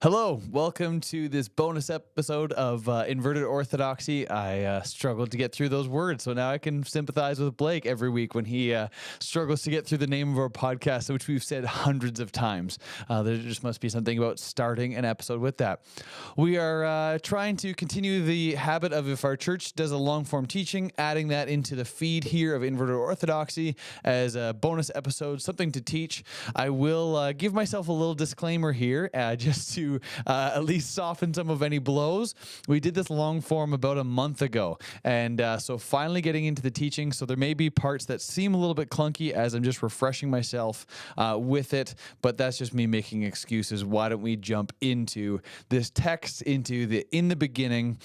Hello, welcome to this bonus episode of Inverted Orthodoxy. I struggled to get through those words, so now I can sympathize with Blake every week when he struggles to get through the name of our podcast, which we've said hundreds of times. There just must be something about starting an episode with that. We are trying to continue the habit of, if our church does a long-form teaching, adding that into the feed here of Inverted Orthodoxy as a bonus episode, something to teach. I will give myself a little disclaimer here just to at least soften some of any blows. We did this long form about a month ago, and so finally getting into the teaching. So there may be parts that seem a little bit clunky as I'm just refreshing myself with it, but that's just me making excuses. Why don't we jump into this text, in the beginning,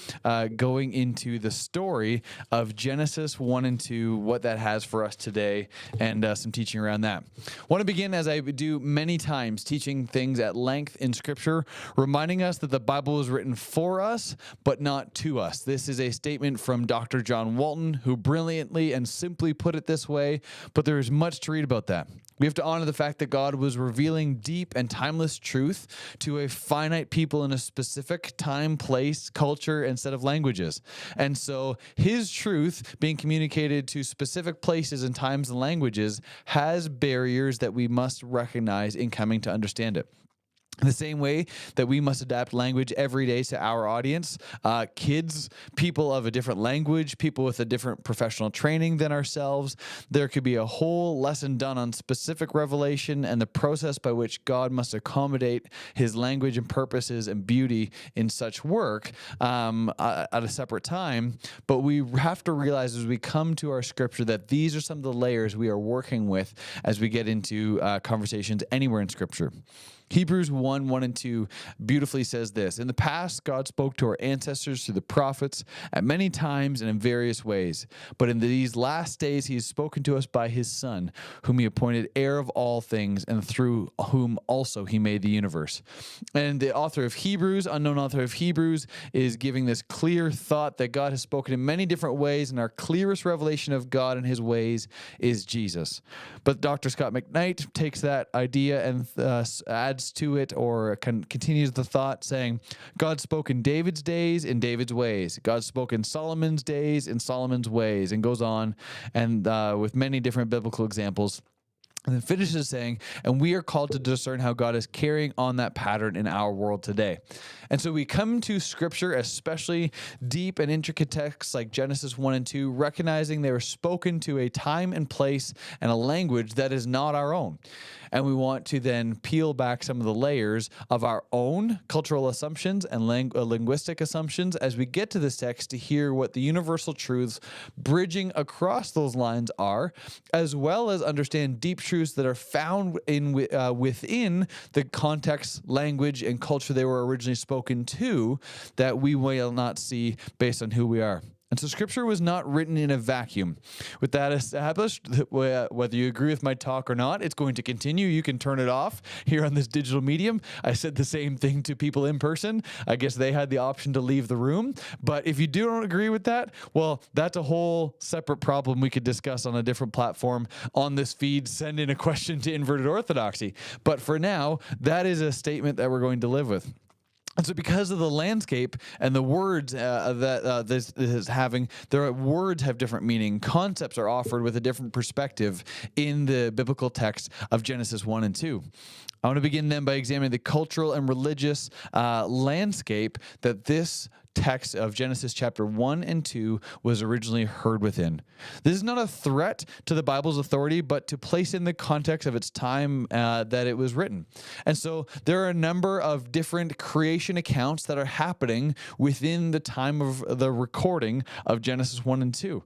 going into the story of Genesis 1 and 2, what that has for us today, and some teaching around that. Want to begin, as I do many times, teaching things at length in Scripture, reminding us that the Bible was written for us, but not to us. This is a statement from Dr. John Walton, who brilliantly and simply put it this way, but there is much to read about that. We have to honor the fact that God was revealing deep and timeless truth to a finite people in a specific time, place, culture, and set of languages. And so his truth being communicated to specific places and times and languages has barriers that we must recognize in coming to understand it. In the same way that we must adapt language every day to our audience, kids, people of a different language, people with a different professional training than ourselves, there could be a whole lesson done on specific revelation and the process by which God must accommodate his language and purposes and beauty in such work at a separate time. But we have to realize as we come to our scripture that these are some of the layers we are working with as we get into conversations anywhere in scripture. Hebrews 1 and 2 beautifully says this: "In the past, God spoke to our ancestors through the prophets at many times and in various ways. But in these last days, he has spoken to us by his Son, whom he appointed heir of all things, and through whom also he made the universe." And the author of Hebrews, unknown author of Hebrews, is giving this clear thought that God has spoken in many different ways, and our clearest revelation of God and his ways is Jesus. But Dr. Scott McKnight takes that idea and adds to it, or continues the thought, saying God spoke in David's days in David's ways. God spoke in Solomon's days in Solomon's ways, and goes on and with many different biblical examples. And then finishes saying, and we are called to discern how God is carrying on that pattern in our world today. And so we come to Scripture, especially deep and intricate texts like Genesis 1 and 2, recognizing they were spoken to a time and place and a language that is not our own. And we want to then peel back some of the layers of our own cultural assumptions and linguistic assumptions as we get to this text to hear what the universal truths bridging across those lines are, as well as understand deep truths that are found within the context, language, and culture they were originally spoken to that we will not see based on who we are. And so Scripture was not written in a vacuum. With that established, whether you agree with my talk or not, it's going to continue. You can turn it off here on this digital medium. I said the same thing to people in person. I guess they had the option to leave the room. But if you don't agree with that, well, that's a whole separate problem we could discuss on a different platform on this feed. Send in a question to Inverted Orthodoxy. But for now, that is a statement that we're going to live with. And so because of the landscape and the words that this is having, their words have different meaning. Concepts are offered with a different perspective in the biblical text of Genesis 1 and 2. I want to begin then by examining the cultural and religious landscape that this text of Genesis chapter 1 and 2 was originally heard within. This is not a threat to the Bible's authority, but to place in the context of its time that it was written. And so there are a number of different creation accounts that are happening within the time of the recording of Genesis 1 and 2.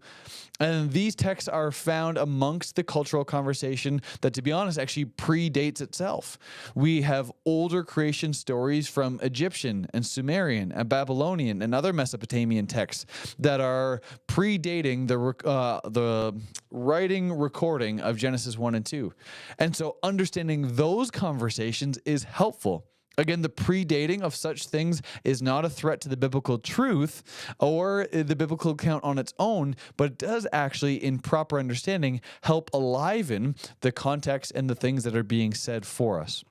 And these texts are found amongst the cultural conversation that, to be honest, actually predates itself. We have older creation stories from Egyptian and Sumerian and Babylonian and other Mesopotamian texts that are predating the writing recording of Genesis 1 and 2. And so understanding those conversations is helpful. Again, the predating of such things is not a threat to the biblical truth or the biblical account on its own, but it does actually, in proper understanding, help enliven the context and the things that are being said for us.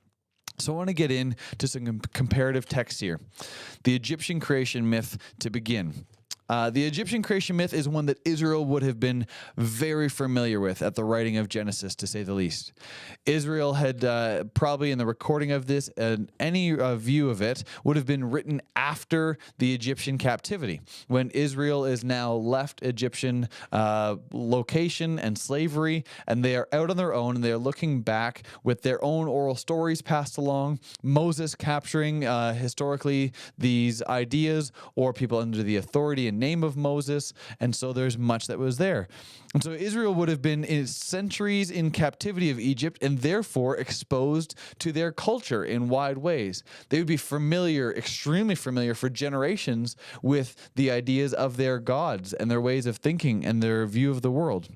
So I want to get into some comparative text here. The Egyptian creation myth to begin. The Egyptian creation myth is one that Israel would have been very familiar with at the writing of Genesis, to say the least. Israel had probably in the recording of this, any view of it would have been written after the Egyptian captivity, when Israel is now left Egyptian location and slavery, and they are out on their own, and they are looking back with their own oral stories passed along, Moses capturing historically these ideas, or people under the authority and name of Moses, and so there's much that was there. And so Israel would have been in centuries in captivity of Egypt and therefore exposed to their culture in wide ways. They would be familiar, extremely familiar for generations with the ideas of their gods and their ways of thinking and their view of the world.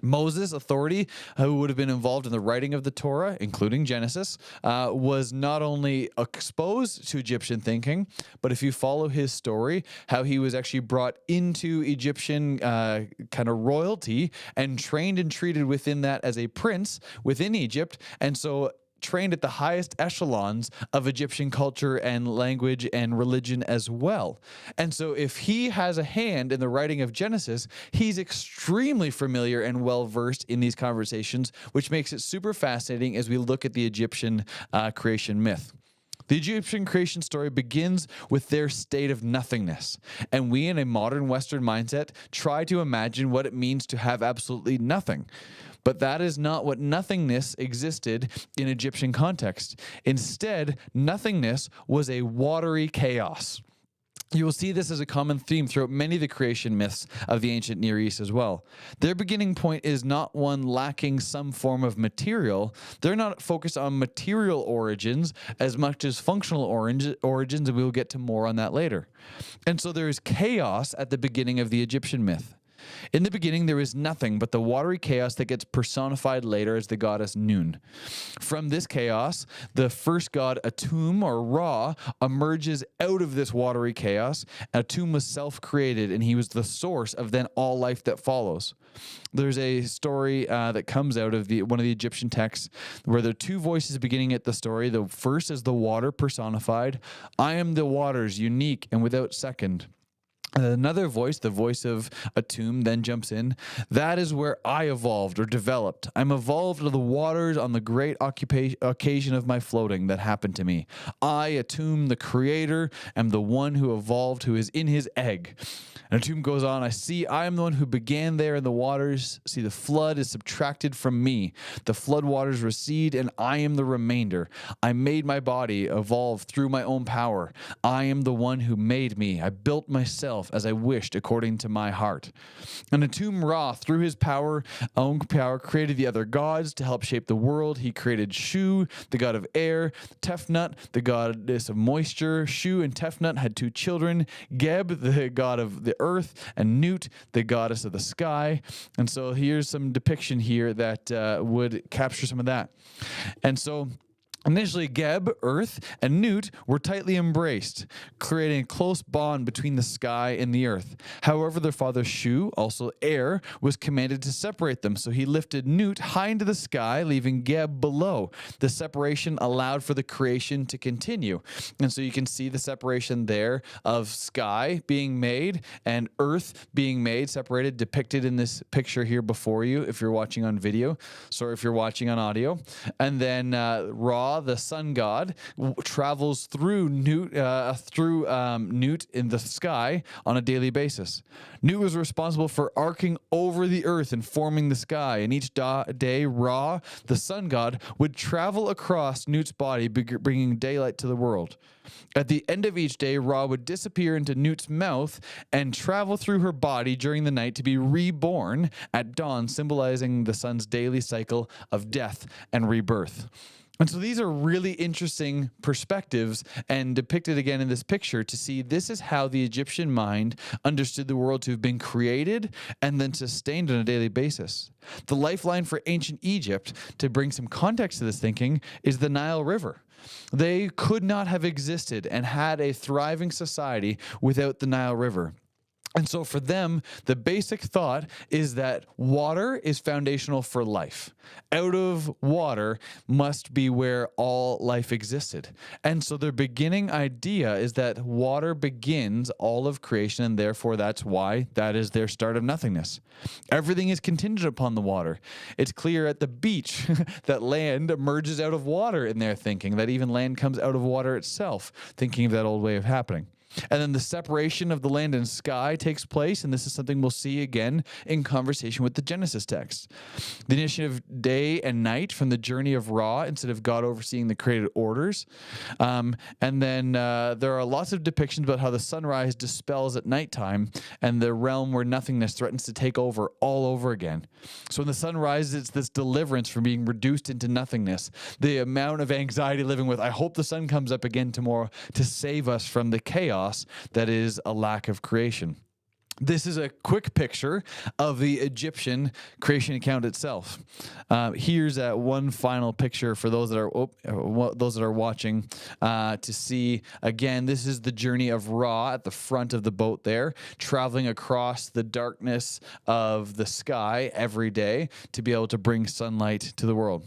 Moses' authority, who would have been involved in the writing of the Torah, including Genesis, was not only exposed to Egyptian thinking, but if you follow his story, how he was actually brought into Egyptian kind of royalty and trained and treated within that as a prince within Egypt. And so trained at the highest echelons of Egyptian culture and language and religion as well. And so if he has a hand in the writing of Genesis, he's extremely familiar and well-versed in these conversations, which makes it super fascinating as we look at the Egyptian creation myth. The Egyptian creation story begins with their state of nothingness, and we in a modern Western mindset try to imagine what it means to have absolutely nothing. But that is not what nothingness existed in Egyptian context. Instead, nothingness was a watery chaos. You will see this as a common theme throughout many of the creation myths of the ancient Near East as well. Their beginning point is not one lacking some form of material. They're not focused on material origins as much as functional origins, and we will get to more on that later. And so there is chaos at the beginning of the Egyptian myth. In the beginning, there is nothing but the watery chaos that gets personified later as the goddess Nun. From this chaos, the first god Atum, or Ra, emerges out of this watery chaos. Atum was self-created, and he was the source of then all life that follows. There's a story that comes out of one of the Egyptian texts where there are two voices beginning at the story. The first is the water personified. I am the waters, unique and without second. Another voice, the voice of Atum, then jumps in. That is where I evolved or developed. I'm evolved of the waters on the great occasion of my floating that happened to me. I, Atum, the creator, am the one who evolved, who is in his egg. And Atum goes on, I am the one who began there in the waters. See, the flood is subtracted from me. The flood waters recede, and I am the remainder. I made my body evolve through my own power. I am the one who made me. I built myself as I wished according to my heart. And Atum Ra, through his own power, created the other gods to help shape the world. He created Shu, the god of air, Tefnut, the goddess of moisture. Shu and Tefnut had two children, Geb, the god of the earth, and Nut, the goddess of the sky. And so here's some depiction here that would capture some of that. And so initially, Geb, earth, and Nut were tightly embraced, creating a close bond between the sky and the earth. However, their father Shu, also air, was commanded to separate them, so he lifted Nut high into the sky, leaving Geb below. The separation allowed for the creation to continue. And so you can see the separation there of sky being made and earth being made, separated, depicted in this picture here before you, if you're watching on video, sorry if you're watching on audio. And then Ra, the sun god, travels through Nut in the sky on a daily basis. Nut was responsible for arcing over the earth and forming the sky, and each day Ra, the sun god, would travel across Nut's body, bringing daylight to the world. At the end of each day, Ra would disappear into Nut's mouth and travel through her body during the night to be reborn at dawn, symbolizing the sun's daily cycle of death and rebirth. And so these are really interesting perspectives and depicted again in this picture to see this is how the Egyptian mind understood the world to have been created and then sustained on a daily basis. The lifeline for ancient Egypt, to bring some context to this thinking, is the Nile River. They could not have existed and had a thriving society without the Nile River. And so for them, the basic thought is that water is foundational for life. Out of water must be where all life existed. And so their beginning idea is that water begins all of creation, and therefore that's why that is their start of nothingness. Everything is contingent upon the water. It's clear at the beach that land emerges out of water in their thinking, that even land comes out of water itself, thinking of that old way of happening. And then the separation of the land and sky takes place, and this is something we'll see again in conversation with the Genesis text. The initiative of day and night from the journey of Ra instead of God overseeing the created orders. And then there are lots of depictions about how the sunrise dispels at nighttime and the realm where nothingness threatens to take over all over again. So when the sun rises, it's this deliverance from being reduced into nothingness. The amount of anxiety living with, I hope the sun comes up again tomorrow to save us from the chaos that is a lack of creation. This is a quick picture of the Egyptian creation account itself. Here's one final picture for those that are watching to see. Again, this is the journey of Ra at the front of the boat there, traveling across the darkness of the sky every day to be able to bring sunlight to the world.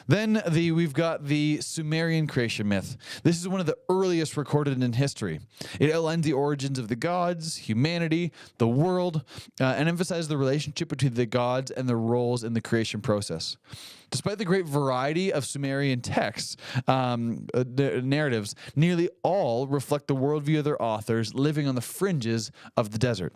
Then we've got the Sumerian creation myth. This is one of the earliest recorded in history. It outlines the origins of the gods, humanity, the world, and emphasizes the relationship between the gods and their roles in the creation process. Despite the great variety of Sumerian texts, the narratives, nearly all reflect the worldview of their authors living on the fringes of the desert.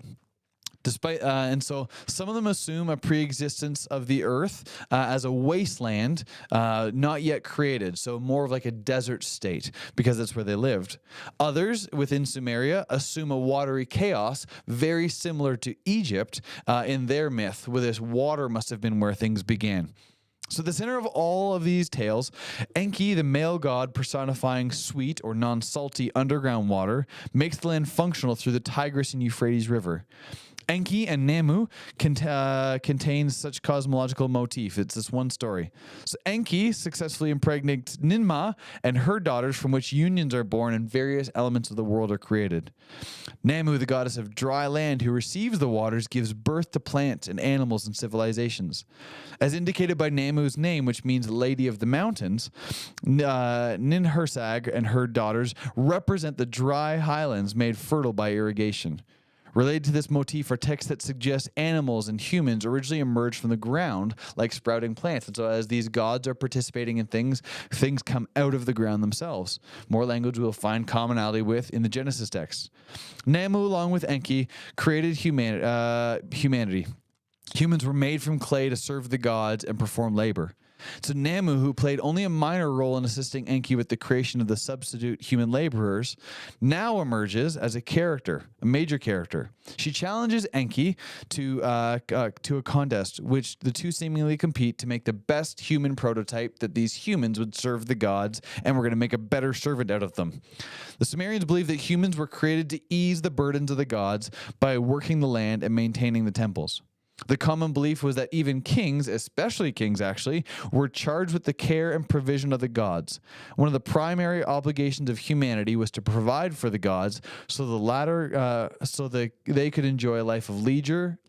And so some of them assume a pre-existence of the earth as a wasteland, not yet created, so more of like a desert state because that's where they lived. Others within Sumeria assume a watery chaos very similar to Egypt in their myth, where this water must have been where things began. So the center of all of these tales, Enki, the male god personifying sweet or non-salty underground water, makes the land functional through the Tigris and Euphrates River. Enki and Namu contains such cosmological motif. It's this one story. So Enki successfully impregnates Ninmah and her daughters, from which unions are born and various elements of the world are created. Namu, the goddess of dry land who receives the waters, gives birth to plants and animals and civilizations. As indicated by Namu's name, which means Lady of the Mountains, Ninhursag and her daughters represent the dry highlands made fertile by irrigation. Related to this motif are texts that suggest animals and humans originally emerged from the ground like sprouting plants. And so as these gods are participating in things come out of the ground themselves. More language we'll find commonality with in the Genesis text. Namu, along with Enki, created humanity. Humans were made from clay to serve the gods and perform labor. So Namu, who played only a minor role in assisting Enki with the creation of the substitute human laborers, now emerges as a major character. She challenges Enki to a contest, which the two seemingly compete to make the best human prototype that these humans would serve the gods, and we're going to make a better servant out of them. The Sumerians believe that humans were created to ease the burdens of the gods by working the land and maintaining the temples. The common belief was that even kings, especially kings actually, were charged with the care and provision of the gods. One of the primary obligations of humanity was to provide for the gods so that they could enjoy a life of leisure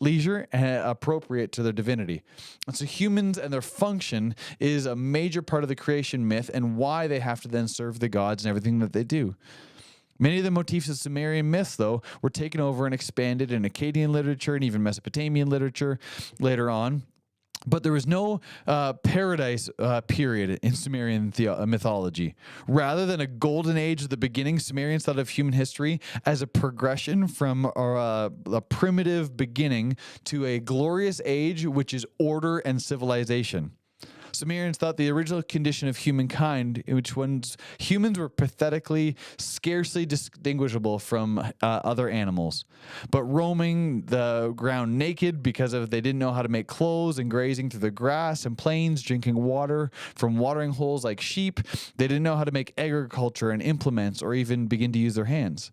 appropriate to their divinity. And so humans and their function is a major part of the creation myth and why they have to then serve the gods and everything that they do. Many of the motifs of Sumerian myths, though, were taken over and expanded in Akkadian literature and even Mesopotamian literature later on. But there was no paradise period in Sumerian mythology. Rather than a golden age of the beginning, Sumerians thought of human history as a progression from a primitive beginning to a glorious age, which is order and civilization. Sumerians thought the original condition of humankind, in which humans were pathetically, scarcely distinguishable from other animals, but roaming the ground naked because they didn't know how to make clothes, and grazing through the grass and plains, drinking water from watering holes like sheep. They didn't know how to make agriculture and implements or even begin to use their hands.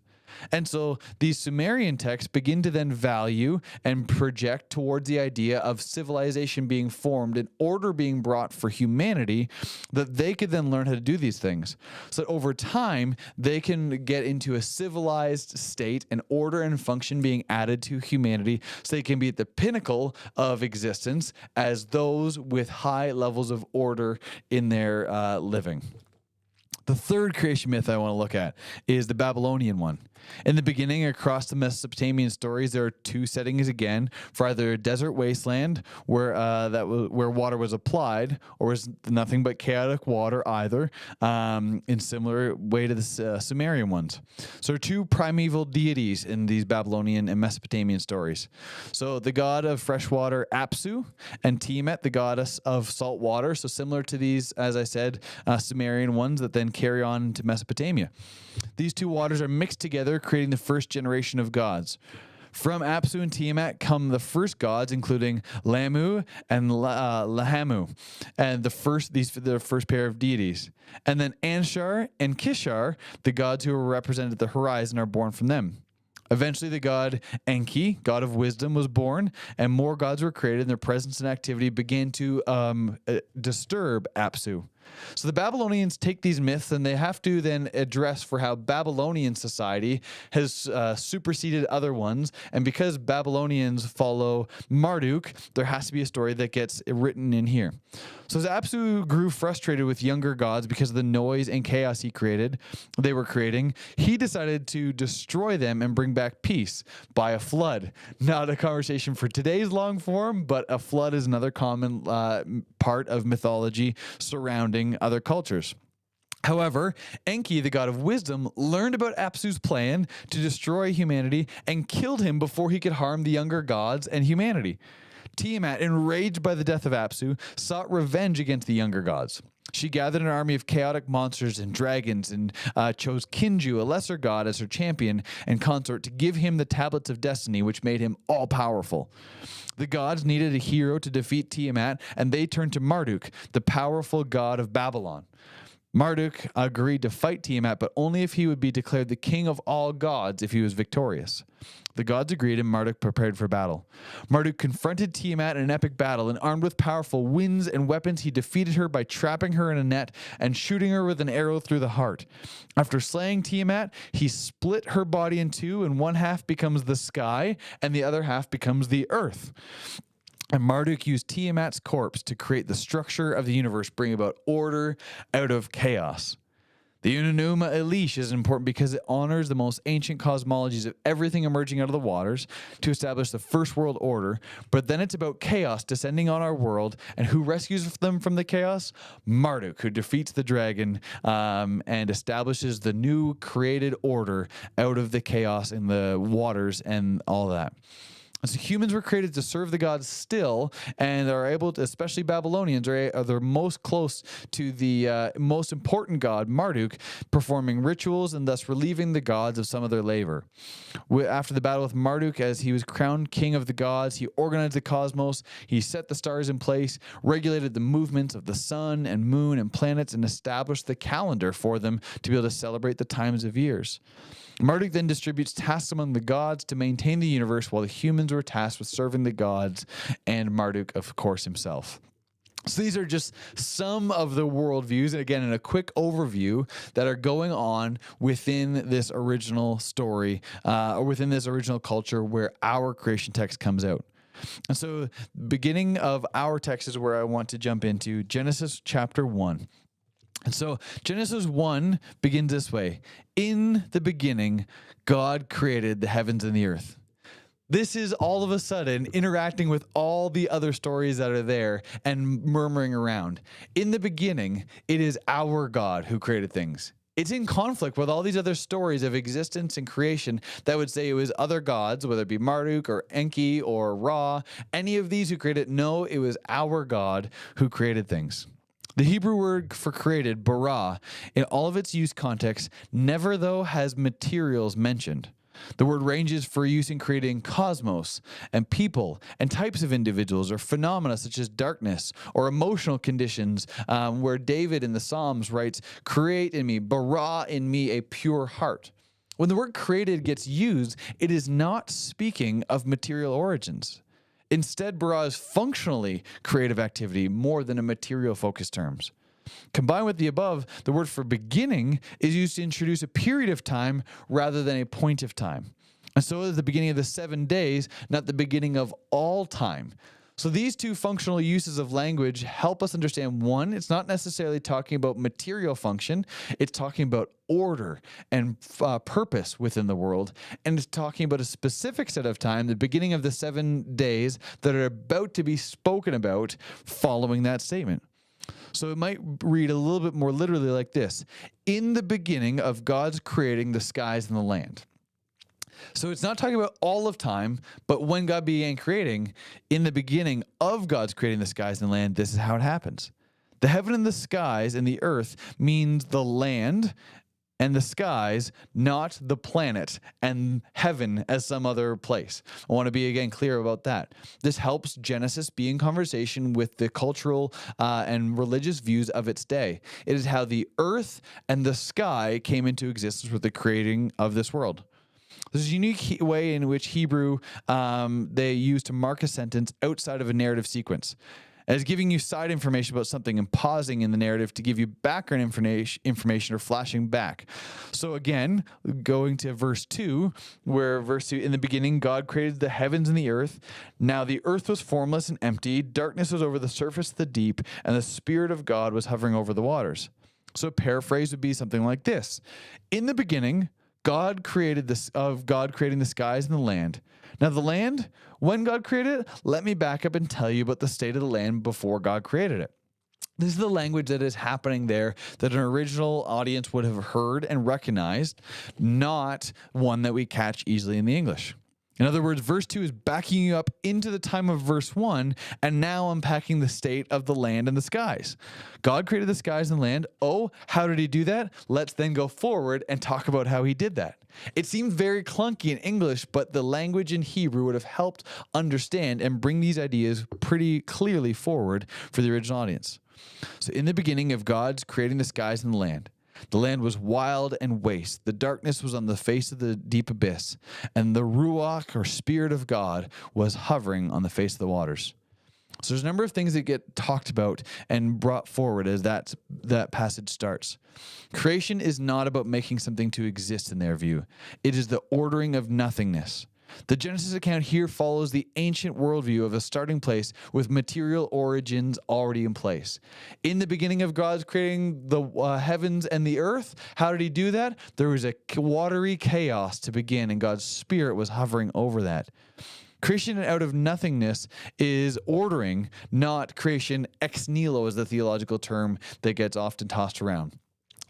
And so these Sumerian texts begin to then value and project towards the idea of civilization being formed and order being brought for humanity, that they could then learn how to do these things. So that over time, they can get into a civilized state and order and function being added to humanity, so they can be at the pinnacle of existence as those with high levels of order in their living. The third creation myth I want to look at is the Babylonian one. In the beginning, across the Mesopotamian stories, there are two settings again for either a desert wasteland where where water was applied, or was nothing but chaotic water either, in similar way to the Sumerian ones. So there are two primeval deities in these Babylonian and Mesopotamian stories. So the god of fresh water, Apsu, and Tiamat, the goddess of salt water. So similar to these, as I said, Sumerian ones that then carry on to Mesopotamia. These two waters are mixed together, creating the first generation of gods. From Apsu and Tiamat come the first gods, including Lamu and Lahamu, and the first pair of deities. And then Anshar and Kishar, the gods who are represented at the horizon, are born from them. Eventually, the god Enki, god of wisdom, was born, and more gods were created, and their presence and activity began to disturb Apsu. So the Babylonians take these myths and they have to then address for how Babylonian society has superseded other ones. And because Babylonians follow Marduk, there has to be a story that gets written in here. So as Apsu grew frustrated with younger gods because of the noise and chaos they were creating, he decided to destroy them and bring back peace by a flood. Not a conversation for today's long form, but a flood is another common part of mythology surrounding other cultures. However, Enki, the god of wisdom, learned about Apsu's plan to destroy humanity and killed him before he could harm the younger gods and humanity. Tiamat, enraged by the death of Apsu, sought revenge against the younger gods. She gathered an army of chaotic monsters and dragons and chose Kinju, a lesser god, as her champion and consort to give him the tablets of destiny, which made him all-powerful. The gods needed a hero to defeat Tiamat, and they turned to Marduk, the powerful god of Babylon. Marduk agreed to fight Tiamat, but only if he would be declared the king of all gods if he was victorious. The gods agreed, and Marduk prepared for battle. Marduk confronted Tiamat in an epic battle, and armed with powerful winds and weapons, he defeated her by trapping her in a net and shooting her with an arrow through the heart. After slaying Tiamat, he split her body in two, and one half becomes the sky, and the other half becomes the earth. And Marduk used Tiamat's corpse to create the structure of the universe, bring about order out of chaos. The Unanuma Elish is important because it honors the most ancient cosmologies of everything emerging out of the waters to establish the first world order, but then it's about chaos descending on our world, and who rescues them from the chaos? Marduk, who defeats the dragon and establishes the new created order out of the chaos in the waters and all that. So humans were created to serve the gods still, and are able to, especially Babylonians, are they're most close to the most important god, Marduk, performing rituals and thus relieving the gods of some of their labor. After the battle with Marduk, as he was crowned king of the gods, he organized the cosmos, he set the stars in place, regulated the movements of the sun and moon and planets, and established the calendar for them to be able to celebrate the times of years. Marduk then distributes tasks among the gods to maintain the universe, while the humans were tasked with serving the gods and Marduk, of course, himself. So these are just some of the worldviews, and again, in a quick overview, that are going on within this original story, or within this original culture where our creation text comes out. And so beginning of our text is where I want to jump into Genesis chapter 1. And so Genesis 1 begins this way. In the beginning, God created the heavens and the earth. This is all of a sudden interacting with all the other stories that are there and murmuring around. In the beginning, it is our God who created things. It's in conflict with all these other stories of existence and creation that would say it was other gods, whether it be Marduk or Enki or Ra, any of these who created. No, it was our God who created things. The Hebrew word for created, bara, in all of its use context, never, though, has materials mentioned. The word ranges for use in creating cosmos and people and types of individuals or phenomena such as darkness or emotional conditions, where David in the Psalms writes, "Create in me, bara in me a pure heart." When the word created gets used, it is not speaking of material origins. Instead, bara is functionally creative activity more than a material focused terms. Combined with the above, the word for beginning is used to introduce a period of time rather than a point of time. And so is the beginning of the 7 days, not the beginning of all time. So these two functional uses of language help us understand, one, it's not necessarily talking about material function, it's talking about order and purpose within the world, and it's talking about a specific set of time, the beginning of the 7 days that are about to be spoken about following that statement. So it might read a little bit more literally like this: in the beginning of God's creating the skies and the land. So it's not talking about all of time, but when God began creating, in the beginning of God's creating the skies and the land, this is how it happens. The heaven and the skies and the earth means the land and the skies, not the planet and heaven as some other place. I want to be, again, clear about that. This helps Genesis be in conversation with the cultural and religious views of its day. It is how the earth and the sky came into existence with the creating of this world. There's a unique way in which Hebrew they use to mark a sentence outside of a narrative sequence, as giving you side information about something and pausing in the narrative to give you background information or flashing back. So again, going to verse 2, where verse 2, in the beginning God created the heavens and the earth. Now the earth was formless and empty, darkness was over the surface of the deep, and the Spirit of God was hovering over the waters. So a paraphrase would be something like this: in the beginning, God created God creating the skies and the land. Now the land, when God created it, let me back up and tell you about the state of the land before God created it. This is the language that is happening there that an original audience would have heard and recognized, not one that we catch easily in the English. In other words, verse 2 is backing you up into the time of verse 1 and now unpacking the state of the land and the skies. God created the skies and land. Oh, how did he do that? Let's then go forward and talk about how he did that. It seems very clunky in English, but the language in Hebrew would have helped understand and bring these ideas pretty clearly forward for the original audience. So in the beginning of God's creating the skies and the land was wild and waste. The darkness was on the face of the deep abyss, and the Ruach, or Spirit of God, was hovering on the face of the waters. So there's a number of things that get talked about and brought forward as that passage starts. Creation is not about making something to exist in their view. It is the ordering of nothingness. The Genesis account here follows the ancient worldview of a starting place with material origins already in place. In the beginning of God's creating the heavens and the earth, how did he do that? There was a watery chaos to begin, and God's Spirit was hovering over that. Creation out of nothingness is ordering, not creation ex nihilo, is the theological term that gets often tossed around.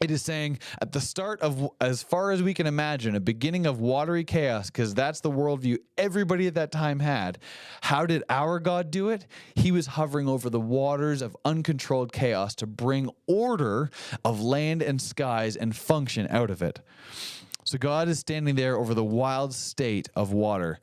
It is saying at the start of, as far as we can imagine, a beginning of watery chaos, because that's the worldview everybody at that time had. How did our God do it? He was hovering over the waters of uncontrolled chaos to bring order of land and skies and function out of it. So God is standing there over the wild state of water.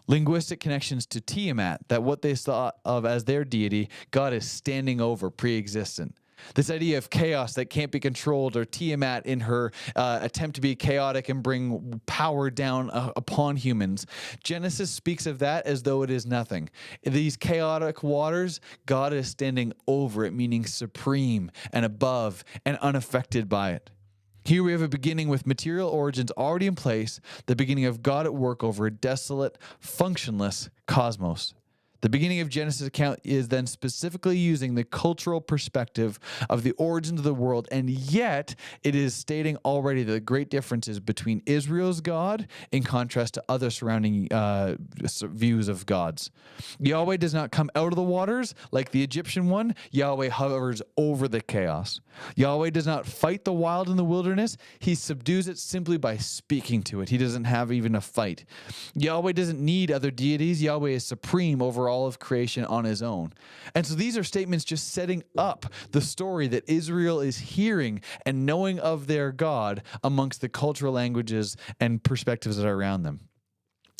Linguistic connections to Tiamat, that what they thought of as their deity, God is standing over, pre-existent. This idea of chaos that can't be controlled, or Tiamat in her attempt to be chaotic and bring power down upon humans. Genesis speaks of that as though it is nothing. In these chaotic waters, God is standing over it, meaning supreme and above and unaffected by it. Here we have a beginning with material origins already in place, the beginning of God at work over a desolate, functionless cosmos. The beginning of Genesis account is then specifically using the cultural perspective of the origins of the world, and yet it is stating already the great differences between Israel's God in contrast to other surrounding views of gods. Yahweh does not come out of the waters like the Egyptian one. Yahweh hovers over the chaos. Yahweh does not fight the wild in the wilderness. He subdues it simply by speaking to it. He doesn't have even a fight. Yahweh doesn't need other deities. Yahweh is supreme over all of creation on his own. And so these are statements just setting up the story that Israel is hearing and knowing of their God amongst the cultural languages and perspectives that are around them.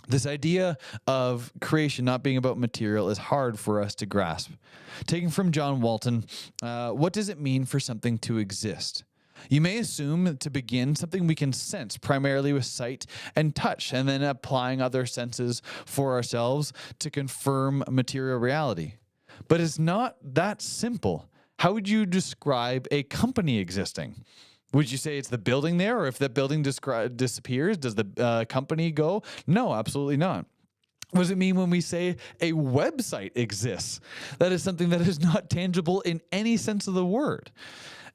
This idea of creation not being about material is hard for us to grasp. Taking from John Walton, what does it mean for something to exist? You may assume to begin something we can sense primarily with sight and touch, and then applying other senses for ourselves to confirm material reality. But it's not that simple. How would you describe a company existing? Would you say it's the building there, or if that building disappears, does the company go? No, absolutely not. What does it mean when we say a website exists? That is something that is not tangible in any sense of the word.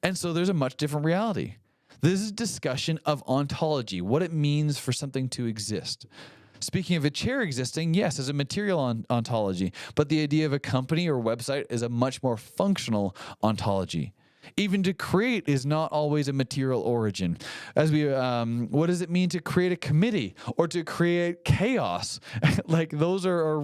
And so there's a much different reality. This is discussion of ontology, what it means for something to exist. Speaking of a chair existing, yes, as a material ontology, but the idea of a company or website is a much more functional ontology. Even to create is not always a material origin. As what does it mean to create a committee or to create chaos? Like those are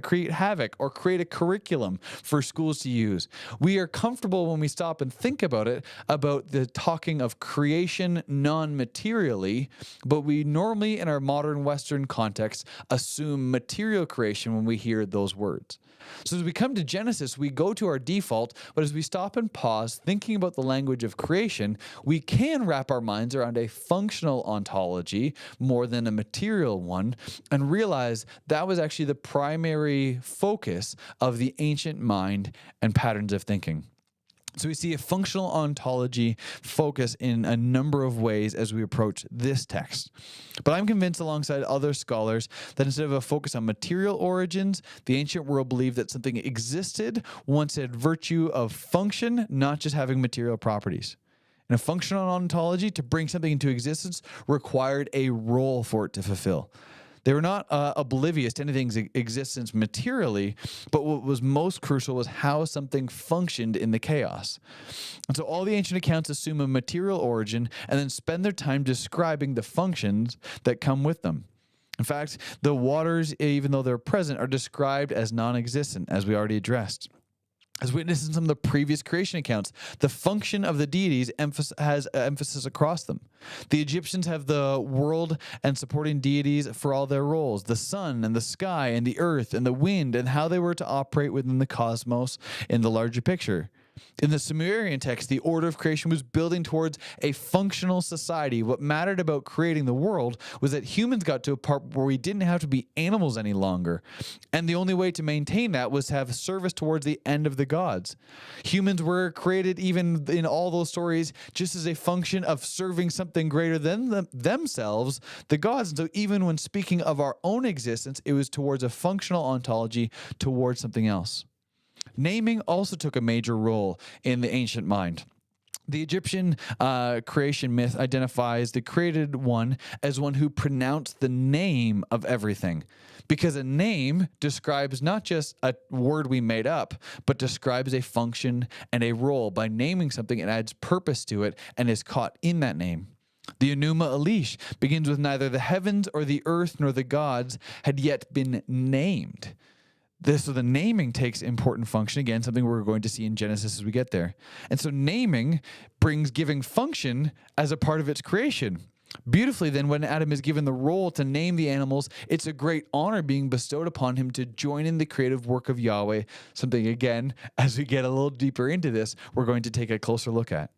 create havoc, or create a curriculum for schools to use. We are comfortable when we stop and think about it, about the talking of creation non-materially, but we normally in our modern Western context assume material creation when we hear those words. So as we come to Genesis, we go to our default, but as we stop and pause, thinking about the language of creation, we can wrap our minds around a functional ontology more than a material one, and realize that was actually the primary focus of the ancient mind and patterns of thinking. So we see a functional ontology focus in a number of ways as we approach this text. But I'm convinced, alongside other scholars, that instead of a focus on material origins, the ancient world believed that something existed once it had virtue of function, not just having material properties. And a functional ontology, to bring something into existence, required a role for it to fulfill. They were not oblivious to anything's existence materially, but what was most crucial was how something functioned in the chaos. And so all the ancient accounts assume a material origin and then spend their time describing the functions that come with them. In fact, the waters, even though they're present, are described as non-existent, as we already addressed. As witnessed in some of the previous creation accounts, the function of the deities has emphasis across them. The Egyptians have the world and supporting deities for all their roles: the sun and the sky and the earth and the wind, and how they were to operate within the cosmos in the larger picture. In the Sumerian text, the order of creation was building towards a functional society. What mattered about creating the world was that humans got to a part where we didn't have to be animals any longer. And the only way to maintain that was to have service towards the end of the gods. Humans were created, even in all those stories, just as a function of serving something greater than themselves, the gods. And so even when speaking of our own existence, it was towards a functional ontology, towards something else. Naming also took a major role in the ancient mind. The Egyptian creation myth identifies the created one as one who pronounced the name of everything, because a name describes not just a word we made up, but describes a function and a role. By naming something, it adds purpose to it and is caught in that name. The Enuma Elish begins with neither the heavens or the earth nor the gods had yet been named. So the naming takes important function. Again, something we're going to see in Genesis as we get there. And so naming brings giving function as a part of its creation. Beautifully, then, when Adam is given the role to name the animals, it's a great honor being bestowed upon him to join in the creative work of Yahweh, something, again, as we get a little deeper into this, we're going to take a closer look at.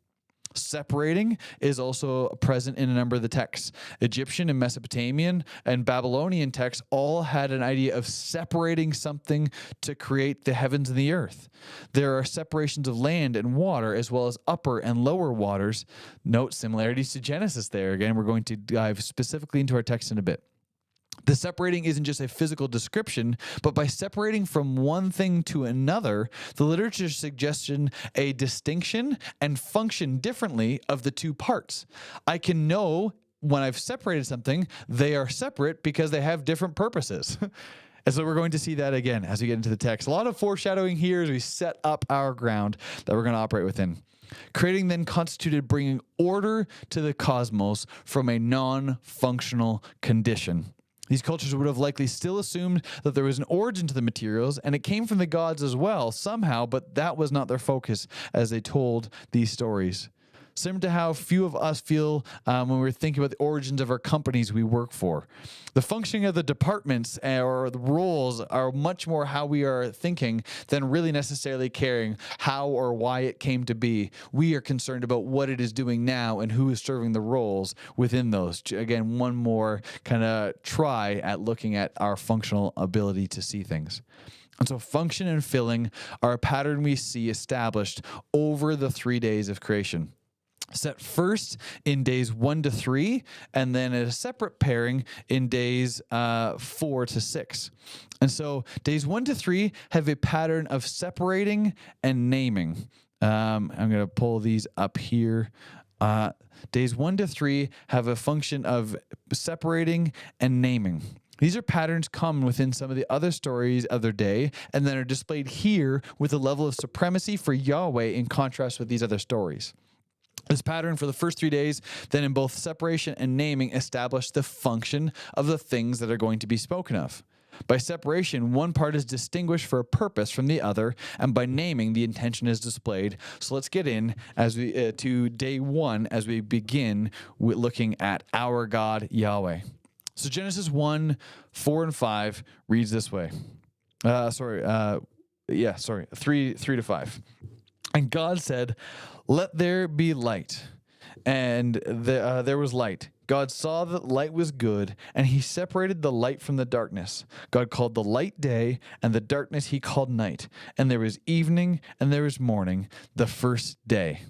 Separating is also present in a number of the texts. Egyptian and Mesopotamian and Babylonian texts all had an idea of separating something to create the heavens and the earth. There are separations of land and water, as well as upper and lower waters. Note similarities to Genesis there. Again, we're going to dive specifically into our text in a bit. The separating isn't just a physical description, but by separating from one thing to another, the literature suggests a distinction and function differently of the two parts. I can know when I've separated something, they are separate because they have different purposes. And so we're going to see that again as we get into the text. A lot of foreshadowing here as we set up our ground that we're going to operate within. Creating then constituted bringing order to the cosmos from a non-functional condition. These cultures would have likely still assumed that there was an origin to the materials, and it came from the gods as well, somehow, but that was not their focus as they told these stories. similar to how few of us feel when we're thinking about the origins of our companies we work for. The functioning of the departments or the roles are much more how we are thinking than really necessarily caring how or why it came to be. We are concerned about what it is doing now and who is serving the roles within those. Again, one more kind of try at looking at our functional ability to see things. And so function and filling are a pattern we see established over the 3 days of creation. Set first in days 1 to 3, and then a separate pairing in days 4 to 6. And so days 1 to 3 have a pattern of separating and naming. I'm going to pull these up here. Days 1 to 3 have a function of separating and naming. These are patterns common within some of the other stories of their day and then are displayed here with a level of supremacy for Yahweh in contrast with these other stories. This pattern for the first 3 days, then in both separation and naming, established the function of the things that are going to be spoken of. By separation, one part is distinguished for a purpose from the other, and by naming, the intention is displayed. So let's get in as we to day 1 as we begin with looking at our God Yahweh. So Genesis 1, 4 and 5 reads this way. 3 to 5. And God said, "Let there be light." And there was light. God saw that light was good, and he separated the light from the darkness. God called the light day, and the darkness he called night. And there was evening, and there was morning, the first day.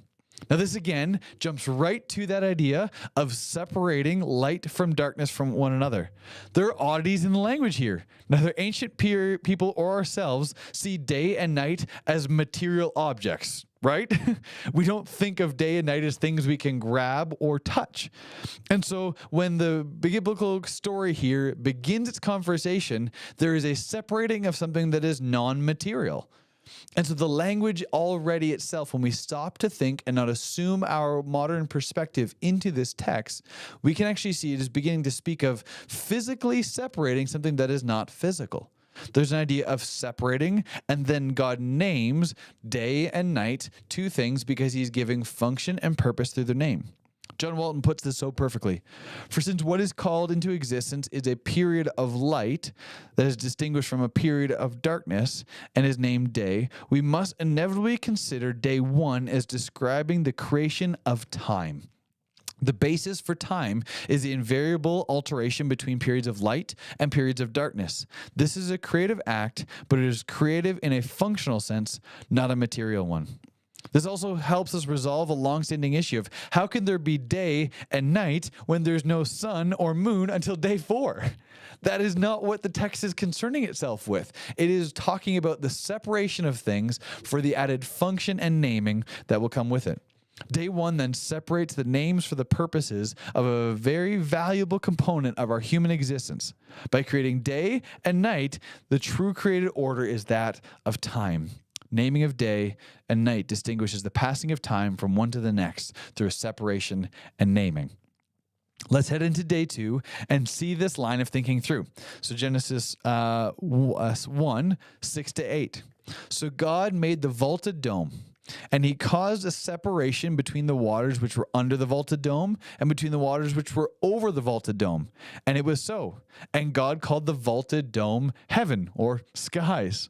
Now, this again jumps right to that idea of separating light from darkness from one another. There are oddities in the language here. Neither ancient people or ourselves see day and night as material objects, right? We don't think of day and night as things we can grab or touch. And so when the biblical story here begins its conversation, there is a separating of something that is non-material. And so the language already itself, when we stop to think and not assume our modern perspective into this text, we can actually see it is beginning to speak of physically separating something that is not physical. There's an idea of separating, and then God names day and night, two things, because he's giving function and purpose through their name. John Walton puts this so perfectly. For since what is called into existence is a period of light that is distinguished from a period of darkness and is named day, we must inevitably consider day 1 as describing the creation of time. The basis for time is the invariable alteration between periods of light and periods of darkness. This is a creative act, but it is creative in a functional sense, not a material one. This also helps us resolve a long-standing issue of how can there be day and night when there's no sun or moon until day 4? That is not what the text is concerning itself with. It is talking about the separation of things for the added function and naming that will come with it. Day 1 then separates the names for the purposes of a very valuable component of our human existence. By creating day and night, the true created order is that of time. Naming of day and night distinguishes the passing of time from one to the next through separation and naming. Let's head into day 2 and see this line of thinking through. So Genesis 1, 6 to 8. So God made the vaulted dome, and he caused a separation between the waters which were under the vaulted dome and between the waters which were over the vaulted dome. And it was so. And God called the vaulted dome heaven, or skies.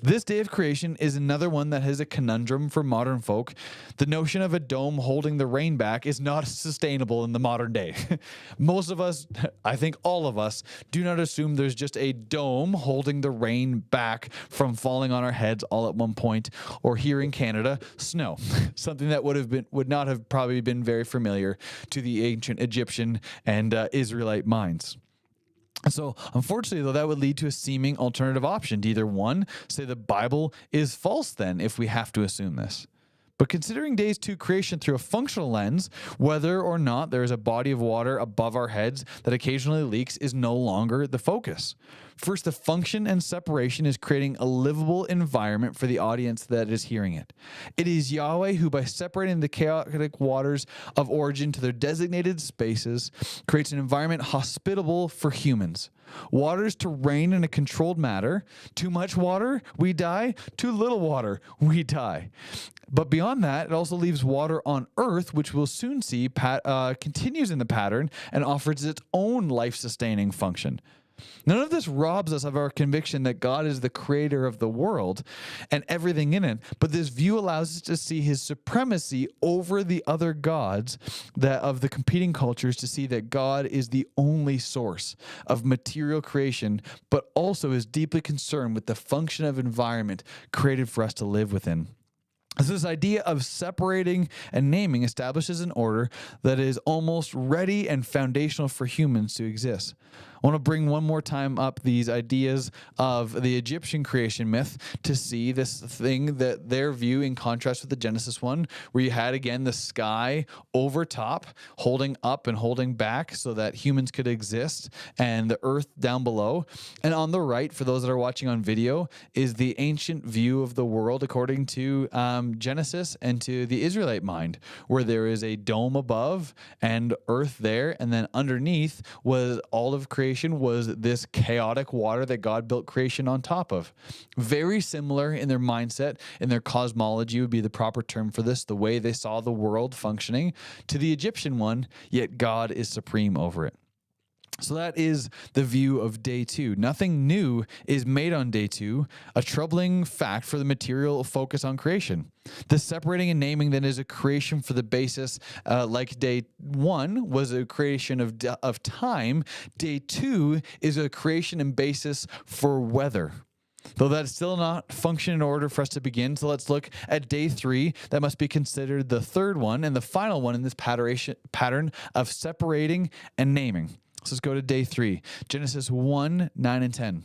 This day of creation is another one that has a conundrum for modern folk. The notion of a dome holding the rain back is not sustainable in the modern day. Most of us, I think all of us, do not assume there's just a dome holding the rain back from falling on our heads all at one point, or here in Canada, snow. Something that would not have probably been very familiar to the ancient Egyptian and Israelite minds. So, unfortunately, though, that would lead to a seeming alternative option to either one, say the Bible is false then, if we have to assume this. But considering days 2 creation through a functional lens, whether or not there is a body of water above our heads that occasionally leaks is no longer the focus. First, the function and separation is creating a livable environment for the audience that is hearing it. It is Yahweh who, by separating the chaotic waters of origin to their designated spaces, creates an environment hospitable for humans. Waters to reign in a controlled manner. Too much water, we die. Too little water, we die. But beyond that, it also leaves water on earth, which we'll soon see continues in the pattern and offers its own life-sustaining function. None of this robs us of our conviction that God is the creator of the world and everything in it, but this view allows us to see his supremacy over the other gods of the competing cultures, to see that God is the only source of material creation, but also is deeply concerned with the function of environment created for us to live within. So this idea of separating and naming establishes an order that is almost ready and foundational for humans to exist. I want to bring one more time up these ideas of the Egyptian creation myth to see this thing that their view in contrast with the Genesis one, where you had, again, the sky over top, holding up and holding back so that humans could exist, and the earth down below. And on the right, for those that are watching on video, is the ancient view of the world according to Genesis and to the Israelite mind, where there is a dome above and earth there, and then underneath was all of creation, was this chaotic water that God built creation on top of. Very similar in their mindset, in their cosmology would be the proper term for this, the way they saw the world functioning, to the Egyptian one, yet God is supreme over it. So that is the view of day two. Nothing new is made on day two, a troubling fact for the material focus on creation. The separating and naming then is a creation for the basis, like day one was a creation of time. Day two is a creation and basis for weather. Though that's still not function in order for us to begin. So let's look at day three. That must be considered the third one and the final one in this pattern of separating and naming. So let's go to day three, Genesis 1, 9, and 10.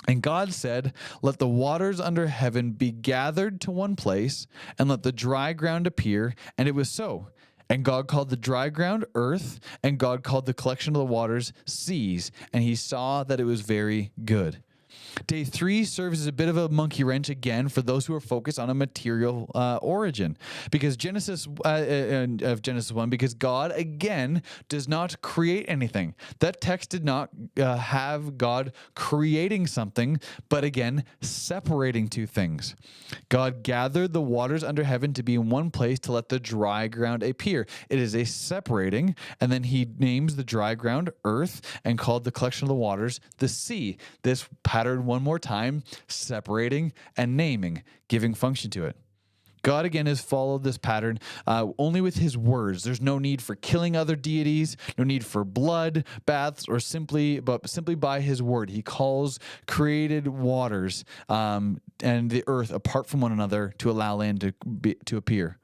And God said, "Let the waters under heaven be gathered to one place, and let the dry ground appear." And it was so. And God called the dry ground earth, and God called the collection of the waters seas. And he saw that it was very good. Day three serves as a bit of a monkey wrench again for those who are focused on a material origin, because Genesis 1, because God again does not create anything. That text did not have God creating something, but again separating two things. God gathered the waters under heaven to be in one place to let the dry ground appear. It is a separating, and then he names the dry ground earth and called the collection of the waters the sea. This pattern one more time, separating and naming, giving function to it. God again has followed this pattern only with his words. There's no need for killing other deities, no need for blood baths, or simply by his word. He calls created waters and the earth apart from one another to allow land to appear.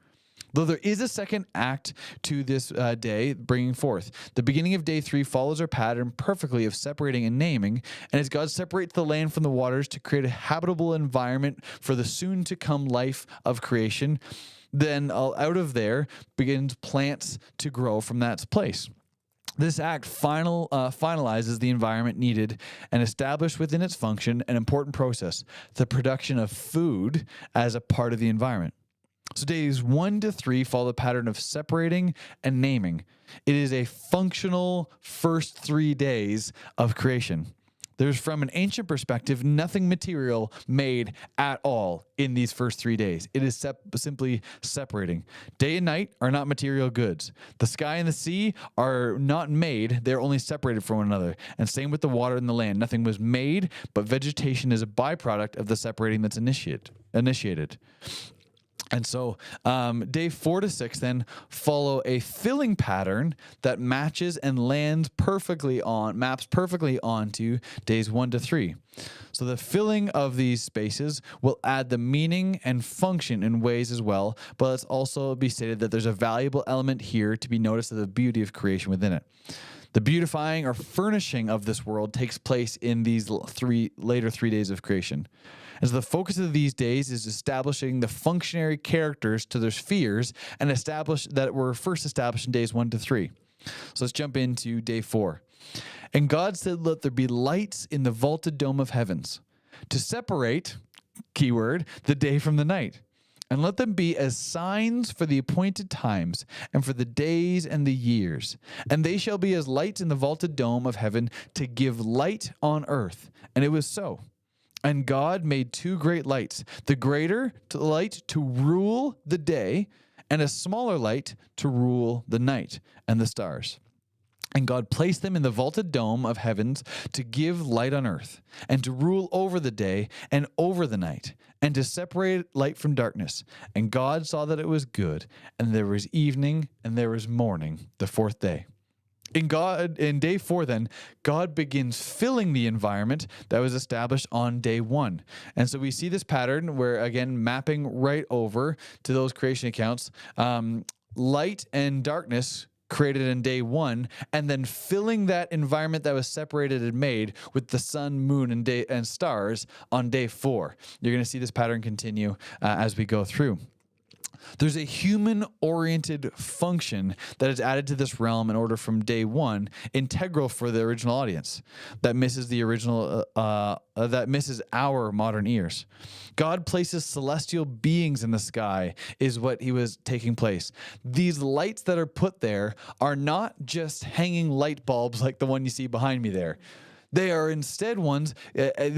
Though there is a second act to this day bringing forth. The beginning of day three follows our pattern perfectly of separating and naming, and as God separates the land from the waters to create a habitable environment for the soon-to-come life of creation, then out of there begins plants to grow from that place. This act finalizes the environment needed and established within its function an important process, the production of food as a part of the environment. So days 1 to 3 follow the pattern of separating and naming. It is a functional first 3 days of creation. There's, from an ancient perspective, nothing material made at all in these first 3 days. It is simply separating. Day and night are not material goods. The sky and the sea are not made. They're only separated from one another. And same with the water and the land. Nothing was made, but vegetation is a byproduct of the separating that's initiated. And so day 4 to 6 then follow a filling pattern that matches and maps perfectly onto days 1 to 3. So the filling of these spaces will add the meaning and function in ways as well, but let's also be stated that there's a valuable element here to be noticed of the beauty of creation within it. The beautifying or furnishing of this world takes place in these later 3 days of creation. And so the focus of these days is establishing the functionary characters to their spheres and that were first established in days 1 to 3. So let's jump into day 4. And God said, let there be lights in the vaulted dome of heavens to separate, keyword, the day from the night. And let them be as signs for the appointed times and for the days and the years. And they shall be as lights in the vaulted dome of heaven to give light on earth. And it was so. And God made two great lights, the greater light to rule the day, and a smaller light to rule the night and the stars. And God placed them in the vaulted dome of heavens to give light on earth, and to rule over the day and over the night, and to separate light from darkness. And God saw that it was good, and there was evening and there was morning, the fourth day. In day 4, then, God begins filling the environment that was established on day 1. And so we see this pattern where, again, mapping right over to those creation accounts, light and darkness created in day 1, and then filling that environment that was separated and made with the sun, moon, and stars on day 4. You're going to see this pattern continue as we go through. There's a human-oriented function that is added to this realm in order from day 1, integral for the original audience, that misses the original, that misses our modern ears. God places celestial beings in the sky, is what he was taking place. These lights that are put there are not just hanging light bulbs like the one you see behind me there. They are instead ones,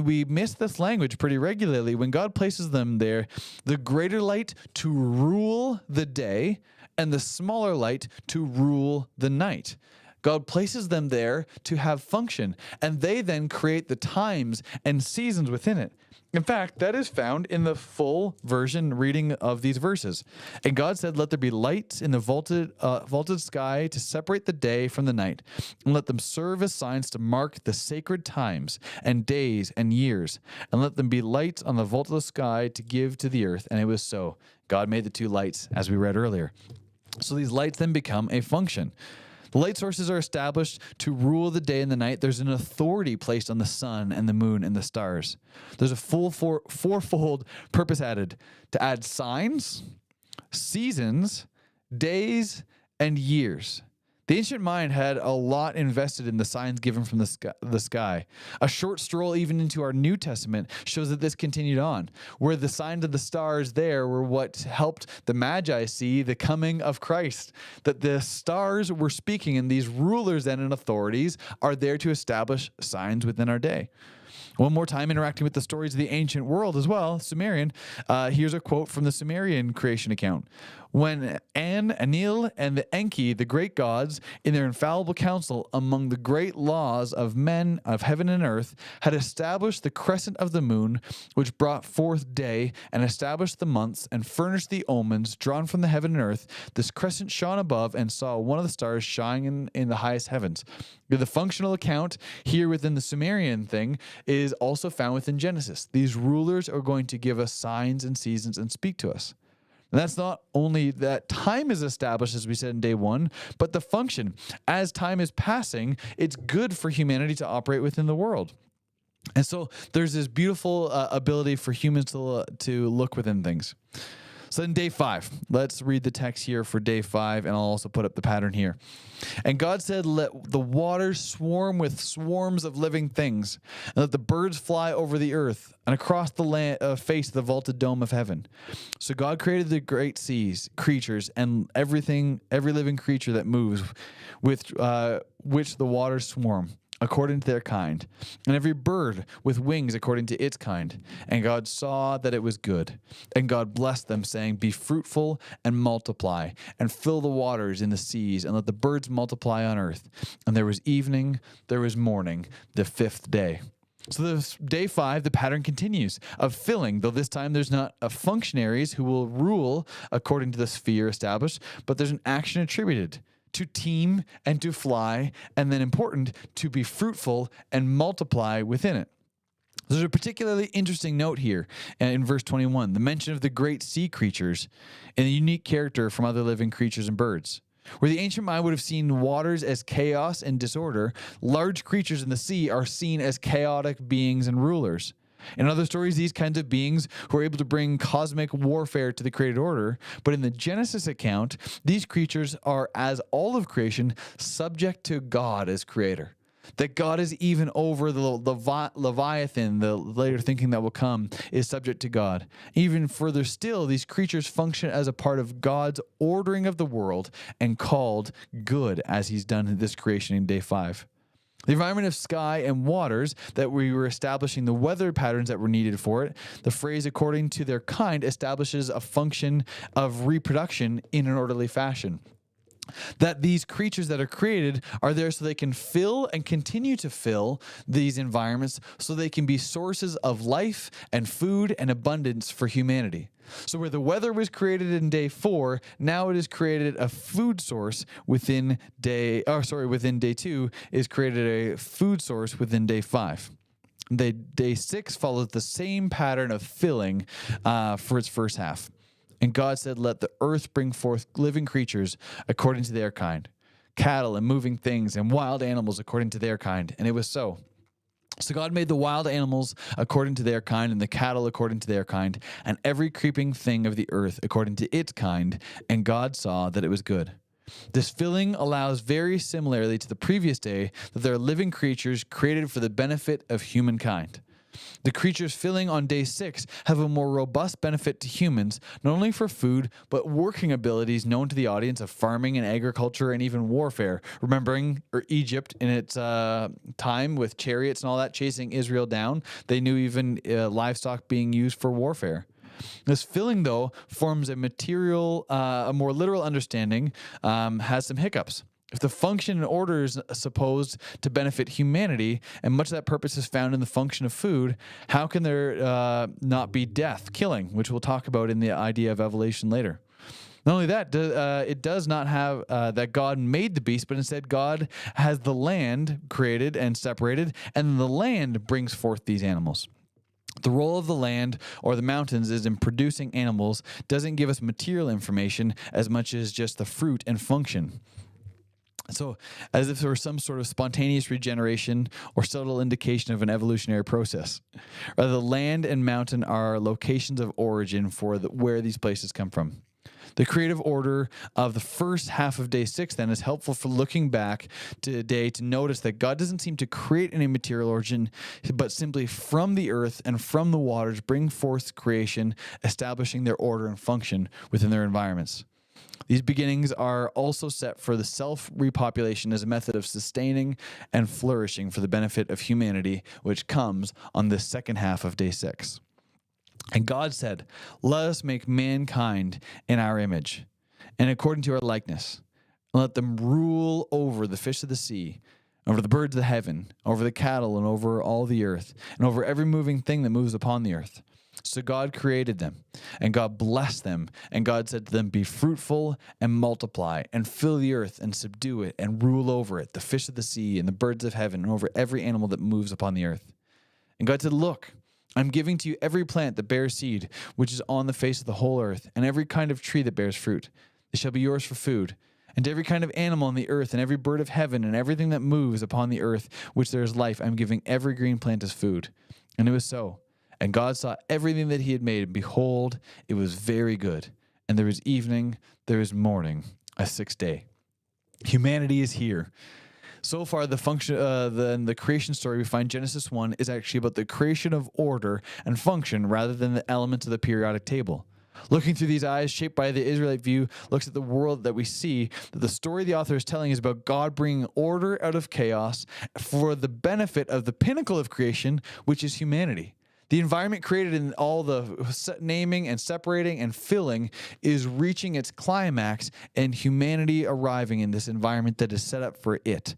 we miss this language pretty regularly. When God places them there, the greater light to rule the day and the smaller light to rule the night. God places them there to have function, and they then create the times and seasons within it. In fact, that is found in the full version reading of these verses. And God said, let there be lights in the vaulted sky to separate the day from the night, and let them serve as signs to mark the sacred times and days and years, and let them be lights on the vaulted sky to give to the earth. And it was so. God made the two lights, as we read earlier. So these lights then become a function. The light sources are established to rule the day and the night. There's an authority placed on the sun and the moon and the stars. There's a full fourfold purpose added to add signs, seasons, days, and years. The ancient mind had a lot invested in the signs given from the sky. A short stroll even into our New Testament shows that this continued on, where the signs of the stars there were what helped the Magi see the coming of Christ, that the stars were speaking, and these rulers then and authorities are there to establish signs within our day. One more time, interacting with the stories of the ancient world as well, Sumerian. Here's a quote from the Sumerian creation account. When An, Anil, and the Enki, the great gods, in their infallible council among the great laws of men of heaven and earth, had established the crescent of the moon, which brought forth day, and established the months, and furnished the omens drawn from the heaven and earth, this crescent shone above and saw one of the stars shining in the highest heavens. The functional account here within the Sumerian thing is also found within Genesis. These rulers are going to give us signs and seasons and speak to us. And that's not only that time is established, as we said in day 1, but the function. As time is passing, it's good for humanity to operate within the world. And so there's this beautiful ability for humans to look within things. So in day 5, let's read the text here for day 5, and I'll also put up the pattern here. And God said, let the waters swarm with swarms of living things, and let the birds fly over the earth and across the face of the vaulted dome of heaven. So God created the great seas, creatures, and every living creature that moves, with which the waters swarm, according to their kind, and every bird with wings according to its kind. And God saw that it was good. And God blessed them, saying, be fruitful and multiply, and fill the waters in the seas, and let the birds multiply on earth. And there was evening, there was morning, the 5th day. So this day 5, the pattern continues of filling, though this time there's not functionaries who will rule according to the sphere established, but there's an action attributed to team and to fly, and then important, to be fruitful and multiply within it. There's a particularly interesting note here in verse 21, the mention of the great sea creatures and the unique character from other living creatures and birds. Where the ancient mind would have seen waters as chaos and disorder, large creatures in the sea are seen as chaotic beings and rulers. In other stories, these kinds of beings were able to bring cosmic warfare to the created order, but in the Genesis account, these creatures are, as all of creation, subject to God as creator. That God is even over the Leviathan, the later thinking that will come, is subject to God. Even further still, these creatures function as a part of God's ordering of the world and called good, as he's done this creation in day 5. The environment of sky and waters that we were establishing the weather patterns that were needed for it. The phrase according to their kind establishes a function of reproduction in an orderly fashion. That these creatures that are created are there so they can fill and continue to fill these environments so they can be sources of life and food and abundance for humanity. So where the weather was created in day 4, now it is created a food source within day 2 is created a food source within day 5. Day 6 follows the same pattern of filling for its first half. And God said, let the earth bring forth living creatures according to their kind, cattle and moving things and wild animals according to their kind. And it was so. So God made the wild animals according to their kind and the cattle according to their kind and every creeping thing of the earth according to its kind. And God saw that it was good. This filling allows very similarly to the previous day that there are living creatures created for the benefit of humankind. The creatures filling on day 6 have a more robust benefit to humans, not only for food, but working abilities known to the audience of farming and agriculture and even warfare. Remembering Egypt in its time with chariots and all that chasing Israel down, they knew even livestock being used for warfare. This filling, though, forms a more literal understanding, has some hiccups. If the function and order is supposed to benefit humanity, and much of that purpose is found in the function of food, how can there not be death, killing, which we'll talk about in the idea of evolution later? Not only that, it does not have that God made the beast, but instead God has the land created and separated, and the land brings forth these animals. The role of the land or the mountains is in producing animals doesn't give us material information as much as just the fruit and function. So, as if there were some sort of spontaneous regeneration or subtle indication of an evolutionary process. Rather, the land and mountain are locations of origin for where these places come from. The creative order of the first half of day 6 then is helpful for looking back today to notice that God doesn't seem to create any material origin, but simply from the earth and from the waters bring forth creation, establishing their order and function within their environments. These beginnings are also set for the self-repopulation as a method of sustaining and flourishing for the benefit of humanity, which comes on the second half of day 6. And God said, let us make mankind in our image, and according to our likeness, and let them rule over the fish of the sea, over the birds of the heaven, over the cattle, and over all the earth, and over every moving thing that moves upon the earth. So God created them, and God blessed them, and God said to them, be fruitful and multiply, and fill the earth and subdue it, and rule over it, the fish of the sea and the birds of heaven, and over every animal that moves upon the earth. And God said, look, I'm giving to you every plant that bears seed, which is on the face of the whole earth, and every kind of tree that bears fruit. It shall be yours for food. And to every kind of animal on the earth, and every bird of heaven, and everything that moves upon the earth, which there is life, I'm giving every green plant as food. And it was so. And God saw everything that he had made, and behold, it was very good. And there was evening, there was morning, a 6th day. Humanity is here. So far, the function, the creation story we find Genesis 1 is actually about the creation of order and function rather than the elements of the periodic table. Looking through these eyes, shaped by the Israelite view, looks at the world that we see, that the story the author is telling is about God bringing order out of chaos for the benefit of the pinnacle of creation, which is humanity. The environment created in all the naming and separating and filling is reaching its climax, and humanity arriving in this environment that is set up for it.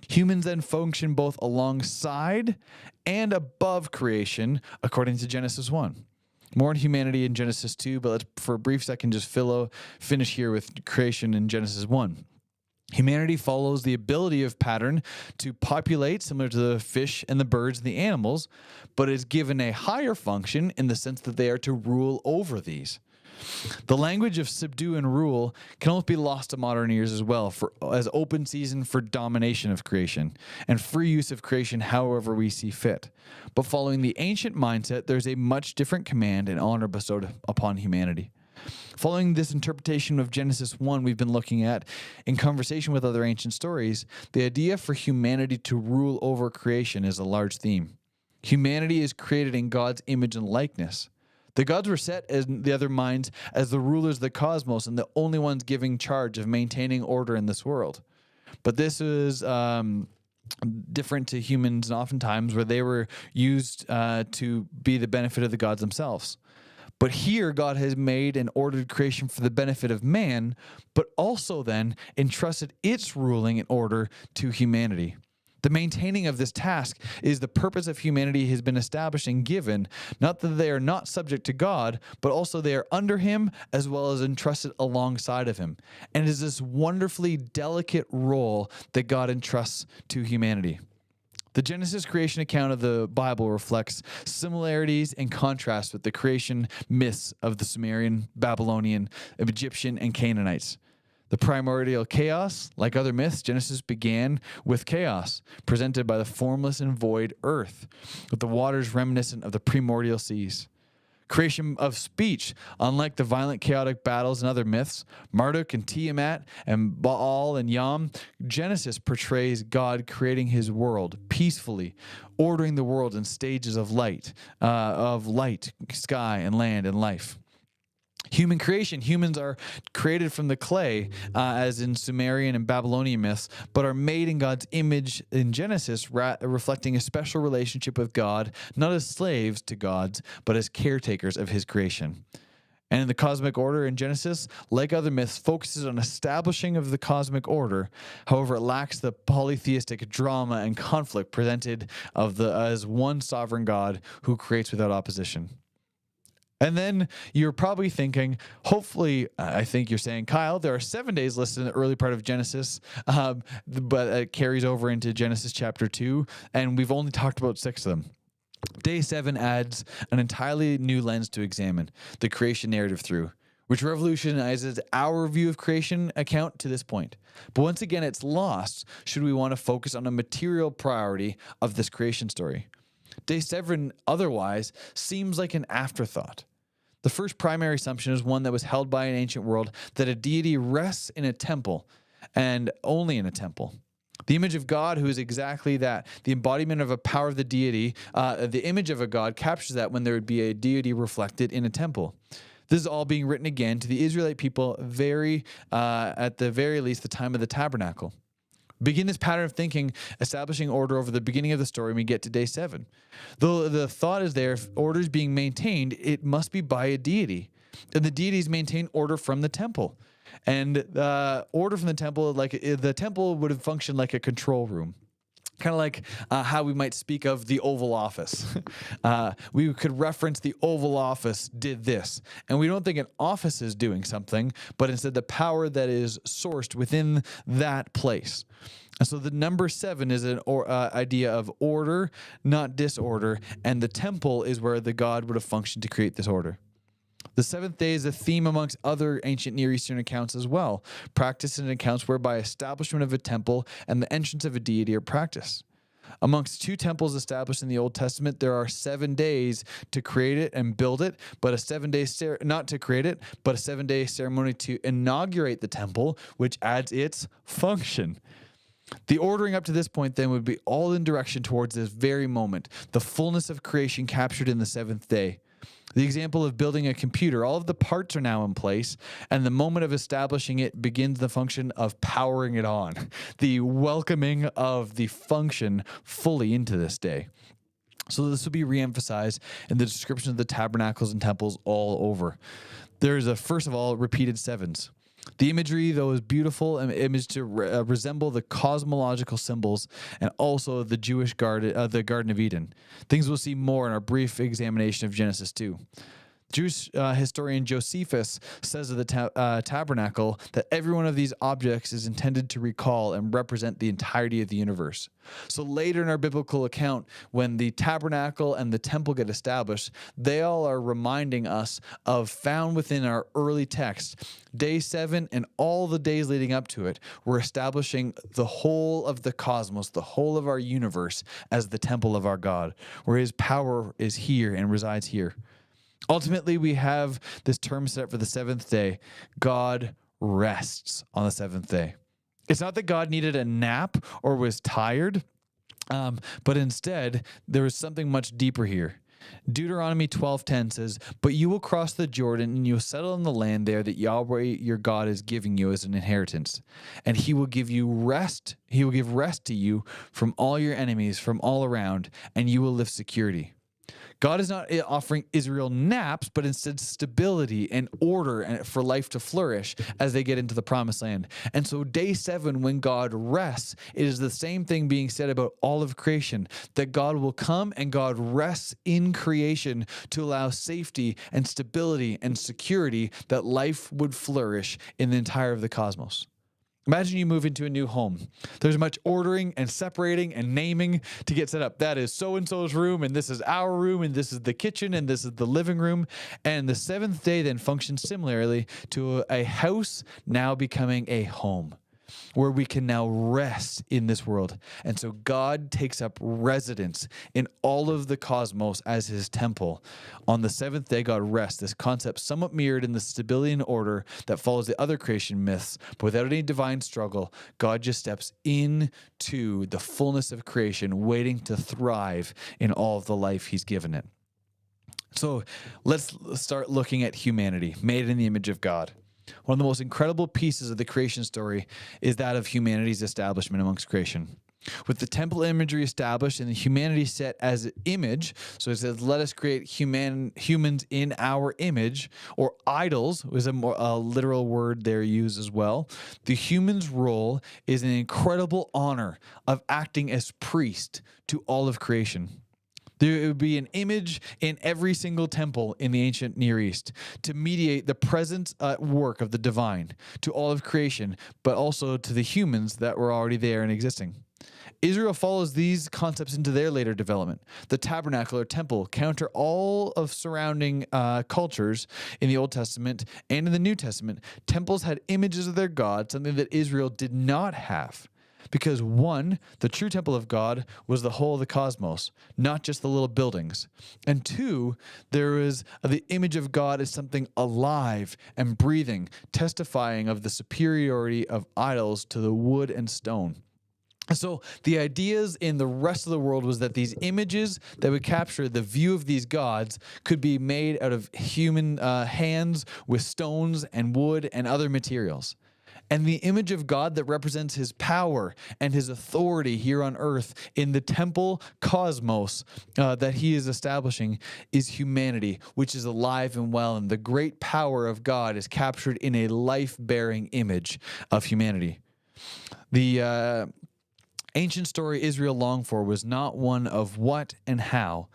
Humans then function both alongside and above creation, according to Genesis 1. More on humanity in Genesis 2, but let's, for a brief second, just finish here with creation in Genesis 1. Humanity follows the ability of pattern to populate, similar to the fish and the birds and the animals, but is given a higher function in the sense that they are to rule over these. The language of subdue and rule can almost be lost to modern ears as well, as open season for domination of creation and free use of creation however we see fit. But following the ancient mindset, there's a much different command and honor bestowed upon humanity. Following this interpretation of Genesis 1 we've been looking at in conversation with other ancient stories, the idea for humanity to rule over creation is a large theme. Humanity is created in God's image and likeness. The gods were set in the other minds as the rulers of the cosmos and the only ones giving charge of maintaining order in this world. But this is different to humans, and oftentimes where they were used to be the benefit of the gods themselves. But here, God has made and ordered creation for the benefit of man, but also then entrusted its ruling and order to humanity. The maintaining of this task is the purpose of humanity has been established and given, not that they are not subject to God, but also they are under him as well as entrusted alongside of him. And it is this wonderfully delicate role that God entrusts to humanity. The Genesis creation account of the Bible reflects similarities and contrasts with the creation myths of the Sumerian, Babylonian, Egyptian, and Canaanites. The primordial chaos, like other myths, Genesis began with chaos, presented by the formless and void earth, with the waters reminiscent of the primordial seas. Creation of speech, unlike the violent, chaotic battles in other myths, Marduk and Tiamat and Baal and Yam, Genesis portrays God creating his world peacefully, ordering the world in stages of light, sky and land and life. Human creation. Humans are created from the clay, as in Sumerian and Babylonian myths, but are made in God's image in Genesis, reflecting a special relationship with God, not as slaves to gods, but as caretakers of his creation. And in the cosmic order in Genesis, like other myths, focuses on establishing of the cosmic order. However, it lacks the polytheistic drama and conflict presented as one sovereign God who creates without opposition. And then you're probably thinking, hopefully, I think you're saying, Kyle, there are 7 days listed in the early part of Genesis, but it carries over into Genesis chapter 2, and we've only talked about 6 of them. Day 7 adds an entirely new lens to examine the creation narrative through, which revolutionizes our view of creation account to this point. But once again, it's lost should we want to focus on a material priority of this creation story. Day 7 otherwise seems like an afterthought. The first primary assumption is one that was held by an ancient world, that a deity rests in a temple and only in a temple. The image of God, who is exactly that, the embodiment of a power of the deity, the image of a God captures that when there would be a deity reflected in a temple. This is all being written again to the Israelite people at the very least, the time of the tabernacle. Begin this pattern of thinking, establishing order over the beginning of the story when we get to day 7. Though the thought is there, if order is being maintained, it must be by a deity. And the deities maintain order from the temple. And order from the temple, like the temple would have functioned like a control room. Kind of like how we might speak of the Oval Office. We could reference the Oval Office did this. And we don't think an office is doing something, but instead the power that is sourced within that place. And so the number 7 is an idea of order, not disorder. And the temple is where the God would have functioned to create this order. The 7th day is a theme amongst other ancient Near Eastern accounts as well, practiced in accounts whereby establishment of a temple and the entrance of a deity are practiced. Amongst 2 temples established in the Old Testament, there are 7 days to create it and build it, but a 7-day not to create it, but a 7-day ceremony to inaugurate the temple, which adds its function. The ordering up to this point then would be all in direction towards this very moment, the fullness of creation captured in the 7th day. The example of building a computer, all of the parts are now in place, and the moment of establishing it begins the function of powering it on, the welcoming of the function fully into this day. So this will be reemphasized in the description of the tabernacles and temples all over. There's first of all, repeated 7s. The imagery, though, is beautiful, an image to resemble the cosmological symbols and also the Jewish garden, the Garden of Eden. Things we'll see more in our brief examination of Genesis 2. Jewish historian Josephus says of the tabernacle that every one of these objects is intended to recall and represent the entirety of the universe. So later in our biblical account, when the tabernacle and the temple get established, they all are reminding us of, found within our early text, day 7 and all the days leading up to it, we're establishing the whole of the cosmos, the whole of our universe as the temple of our God, where his power is here and resides here. Ultimately, we have this term set for the seventh day. God rests on the seventh day. It's not that God needed a nap or was tired, but instead, there is something much deeper here. Deuteronomy 12:10 says, "But you will cross the Jordan and you will settle in the land there that Yahweh your God is giving you as an inheritance. And he will give you rest. He will give rest to you from all your enemies, from all around, and you will live security." God is not offering Israel naps, but instead stability and order for life to flourish as they get into the promised land. And so day 7, when God rests, it is the same thing being said about all of creation, that God will come and God rests in creation to allow safety and stability and security that life would flourish in the entire of the cosmos. Imagine you move into a new home. There's much ordering and separating and naming to get set up. That is so-and-so's room, and this is our room, and this is the kitchen, and this is the living room. And the seventh day then functions similarly to a house now becoming a home, where we can now rest in this world. And so God takes up residence in all of the cosmos as his temple. On the seventh day, God rests. This concept somewhat mirrored in the stability and order that follows the other creation myths, but without any divine struggle, God just steps into the fullness of creation, waiting to thrive in all of the life he's given it. So let's start looking at humanity, made in the image of God. One of the most incredible pieces of the creation story is that of humanity's establishment amongst creation. With the temple imagery established and the humanity set as image, so it says, "Let us create humans in our image," or idols was a more literal word there used as well. The human's role is an incredible honor of acting as priest to all of creation. There would be an image in every single temple in the ancient Near East to mediate the presence at work of the divine to all of creation, but also to the humans that were already there and existing. Israel follows these concepts into their later development. The tabernacle or temple counter all of surrounding cultures in the Old Testament and in the New Testament. Temples had images of their God, something that Israel did not have. Because one, the true temple of God was the whole of the cosmos, not just the little buildings. And two, there is the image of God as something alive and breathing, testifying of the superiority of idols to the wood and stone. So the ideas in the rest of the world was that these images that would capture the view of these gods could be made out of human hands with stones and wood and other materials. And the image of God that represents his power and his authority here on earth in the temple cosmos that he is establishing is humanity, which is alive and well. And the great power of God is captured in a life-bearing image of humanity. The ancient story Israel longed for was not one of what and how,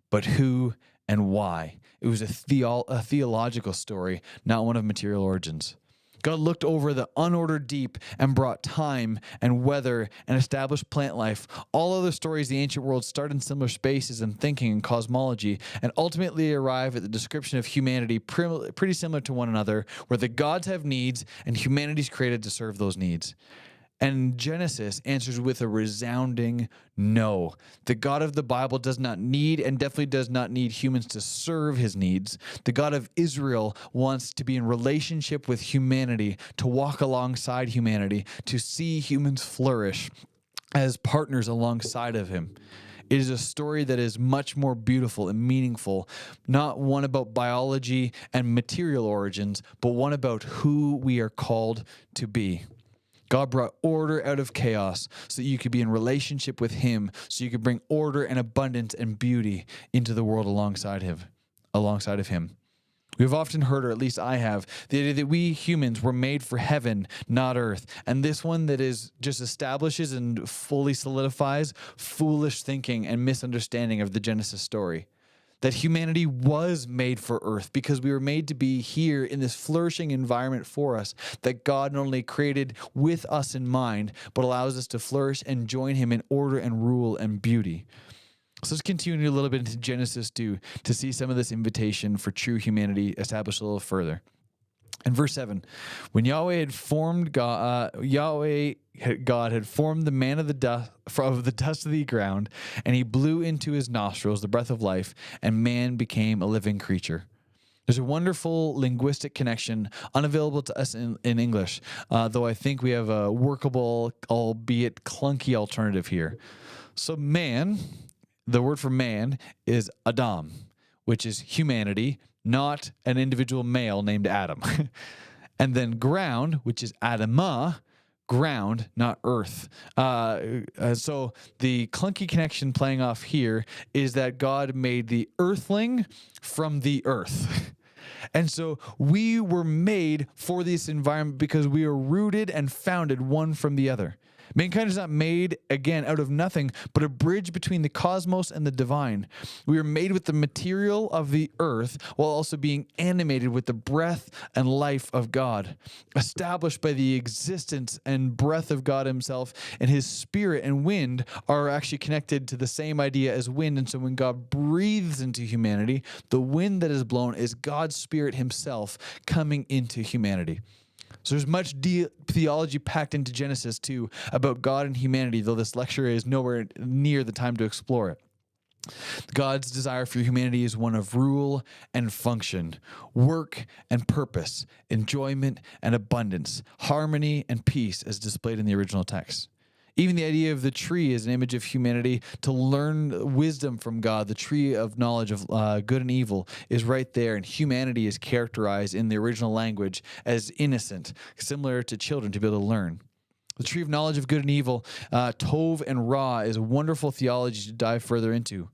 but who and why. It was a theological story, not one of material origins. God looked over the unordered deep and brought time and weather and established plant life. All other stories of the ancient world start in similar spaces and thinking and cosmology and ultimately arrive at the description of humanity pretty similar to one another, where the gods have needs and humanity's created to serve those needs. And Genesis answers with a resounding no. The God of the Bible does not need and definitely does not need humans to serve his needs. The God of Israel wants to be in relationship with humanity, to walk alongside humanity, to see humans flourish as partners alongside of him. It is a story that is much more beautiful and meaningful, not one about biology and material origins, but one about who we are called to be. God brought order out of chaos so that you could be in relationship with him, so you could bring order and abundance and beauty into the world alongside of him. We've often heard, or at least I have, the idea that we humans were made for heaven, not earth. And this one that is just establishes and fully solidifies foolish thinking and misunderstanding of the Genesis story. That humanity was made for earth because we were made to be here in this flourishing environment for us, that God not only created with us in mind, but allows us to flourish and join him in order and rule and beauty. So let's continue a little bit into Genesis 2 to see some of this invitation for true humanity established a little further. In verse 7, when Yahweh had formed God had formed the man of the dust of the ground, and he blew into his nostrils the breath of life, and man became a living creature. There's a wonderful linguistic connection unavailable to us in English, though I think we have a workable, albeit clunky alternative here. So man, the word for man is Adam, which is humanity, not an individual male named Adam. And then ground, which is Adamah, ground, not earth. So the clunky connection playing off here is that God made the earthling from the earth. And so we were made for this environment because we are rooted and founded one from the other. Mankind is not made, again, out of nothing, but a bridge between the cosmos and the divine. We are made with the material of the earth while also being animated with the breath and life of God, established by the existence and breath of God himself, and his spirit and wind are actually connected to the same idea as wind. And so when God breathes into humanity, the wind that is blown is God's spirit himself coming into humanity. So there's much theology packed into Genesis 2 about God and humanity, though this lecture is nowhere near the time to explore it. God's desire for humanity is one of rule and function, work and purpose, enjoyment and abundance, harmony and peace as displayed in the original text. Even the idea of the tree is an image of humanity to learn wisdom from God. The tree of knowledge of good and evil is right there, and humanity is characterized in the original language as innocent, similar to children to be able to learn. The tree of knowledge of good and evil, Tov and Ra, is a wonderful theology to dive further into.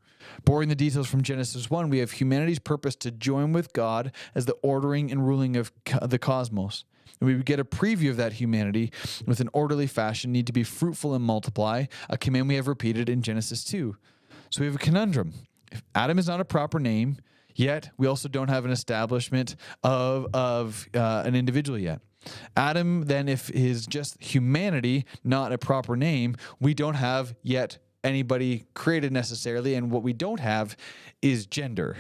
Boring the details from Genesis 1, we have humanity's purpose to join with God as the ordering and ruling of the cosmos. And we get a preview of that humanity with an orderly fashion, need to be fruitful and multiply, a command we have repeated in Genesis 2. So we have a conundrum. If Adam is not a proper name, yet we also don't have an establishment of an individual yet. Adam, then, if is just humanity, not a proper name, we don't have yet anybody created necessarily, and what we don't have is gender.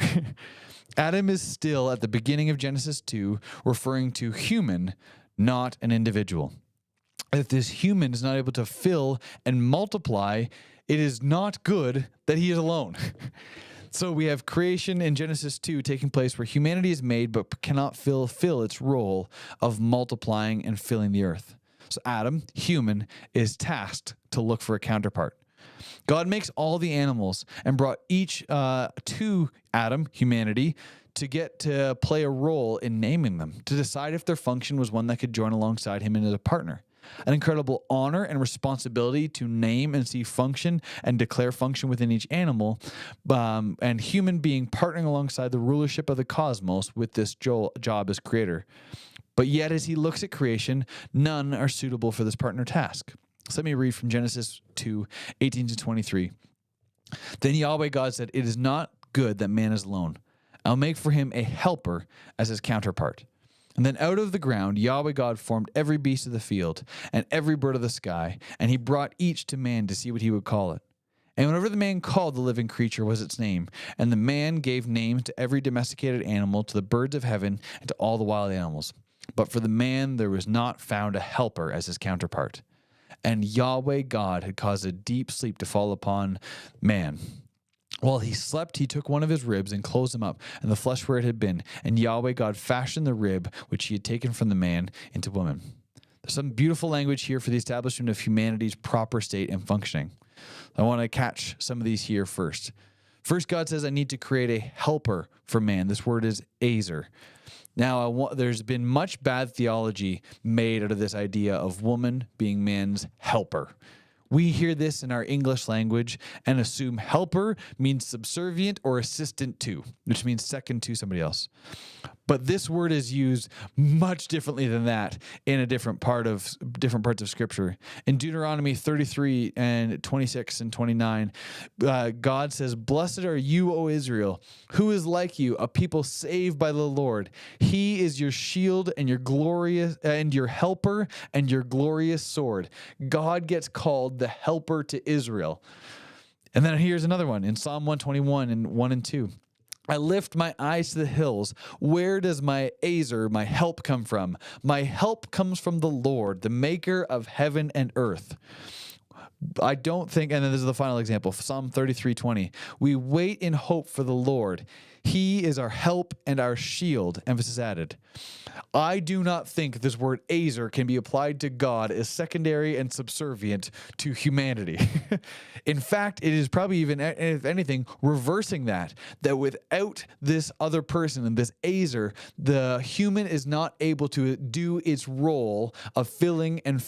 Adam is still, at the beginning of Genesis 2, referring to human, not an individual. If this human is not able to fill and multiply, it is not good that he is alone. So we have creation in Genesis 2 taking place where humanity is made but cannot fill its role of multiplying and filling the earth. So Adam, human, is tasked to look for a counterpart. God makes all the animals and brought each to Adam, humanity, to get to play a role in naming them, to decide if their function was one that could join alongside him as a partner. An incredible honor and responsibility to name and see function and declare function within each animal, and human being partnering alongside the rulership of the cosmos with this job as creator. But yet, as he looks at creation, none are suitable for this partner task. So let me read from Genesis 2, 18 to 23. Then Yahweh God said, "It is not good that man is alone. I'll make for him a helper as his counterpart." And then out of the ground, Yahweh God formed every beast of the field and every bird of the sky, and he brought each to man to see what he would call it. And whenever the man called the living creature was its name, and the man gave names to every domesticated animal, to the birds of heaven, and to all the wild animals. But for the man there was not found a helper as his counterpart. And Yahweh God had caused a deep sleep to fall upon man. While he slept, he took one of his ribs and closed him up, and the flesh where it had been. And Yahweh God fashioned the rib which he had taken from the man into woman. There's some beautiful language here for the establishment of humanity's proper state and functioning. I want to catch some of these here first. First, God says, I need to create a helper for man. This word is azer. Now, there's been much bad theology made out of this idea of woman being man's helper. We hear this in our English language and assume helper means subservient or assistant to, which means second to somebody else. But this word is used much differently than that in a different parts of Scripture. In Deuteronomy 33 and 26 and 29, God says, "Blessed are you, O Israel, who is like you, a people saved by the Lord. He is your shield and your glorious and your helper and your glorious sword." God gets called the helper to Israel. And then here's another one in Psalm 121 and 1 and 2. I lift my eyes to the hills. Where does my azer, my help, come from? My help comes from the Lord, the maker of heaven and earth. I don't think, and then this is the final example, Psalm 33:20. We wait in hope for the Lord. He is our help and our shield, emphasis added. I do not think this word azer can be applied to God as secondary and subservient to humanity. In fact, it is probably even, if anything, reversing that without this other person and this azer, the human is not able to do its role of filling and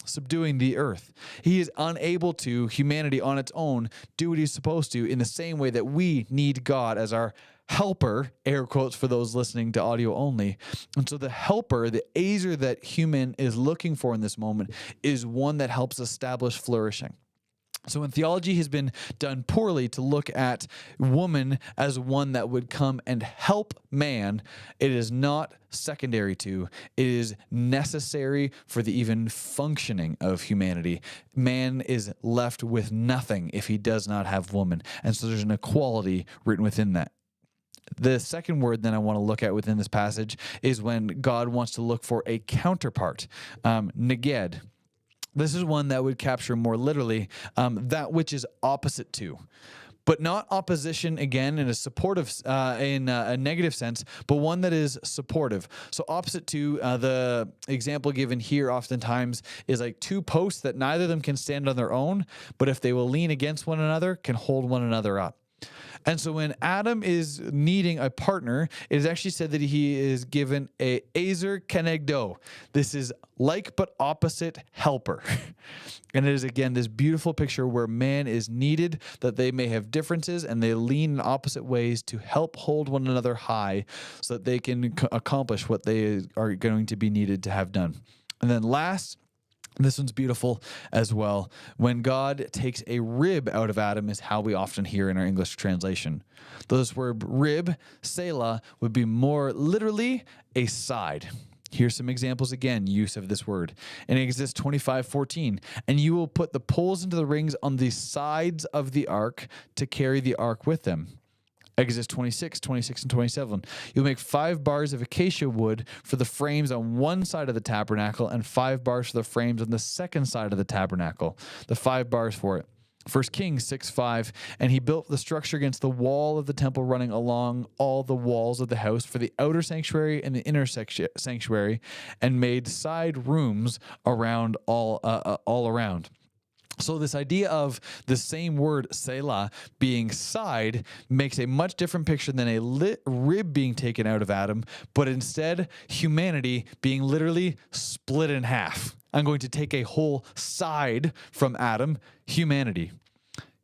subduing the earth. He is unable to, humanity on its own, do what he's supposed to in the same way that we need God as our helper, air quotes for those listening to audio only. And so the helper, the azer that human is looking for in this moment, is one that helps establish flourishing. So when theology has been done poorly to look at woman as one that would come and help man, it is not secondary to, it is necessary for the even functioning of humanity. Man is left with nothing if he does not have woman. And so there's an equality written within that. The second word that I want to look at within this passage is when God wants to look for a counterpart, neged. This is one that would capture more literally that which is opposite to. But not opposition, again, in a supportive, in a negative sense, but one that is supportive. So opposite to, the example given here oftentimes is like two posts that neither of them can stand on their own, but if they will lean against one another, can hold one another up. And so when Adam is needing a partner, it is actually said that he is given a azer kenegdo. This is like but opposite helper. And it is, again, this beautiful picture where man is needed, that they may have differences, and they lean in opposite ways to help hold one another high so that they can accomplish what they are going to be needed to have done. And then last, this one's beautiful as well. When God takes a rib out of Adam is how we often hear in our English translation. Though this word rib, selah, would be more literally a side. Here's some examples again, use of this word. In Exodus 25:14, and you will put the poles into the rings on the sides of the ark to carry the ark with them. Exodus 26, and 27. You'll make 5 bars of acacia wood for the frames on one side of the tabernacle and 5 bars for the frames on the second side of the tabernacle. The 5 bars for it. 1 Kings 6:5, and he built the structure against the wall of the temple running along all the walls of the house for the outer sanctuary and the inner sanctuary, and made side rooms around all around. So this idea of the same word, selah, being side makes a much different picture than a rib being taken out of Adam, but instead humanity being literally split in half. I'm going to take a whole side from Adam, humanity.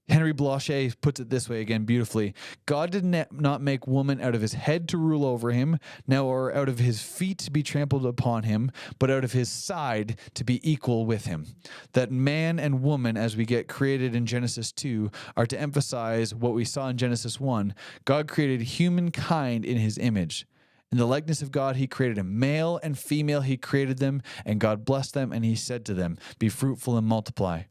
Henry Blanchet puts it this way again beautifully. God did not make woman out of his head to rule over him, nor out of his feet to be trampled upon him, but out of his side to be equal with him. That man and woman, as we get created in Genesis 2, are to emphasize what we saw in Genesis 1. God created humankind in his image. In the likeness of God, he created a male and female, he created them, and God blessed them, and he said to them, be fruitful and multiply.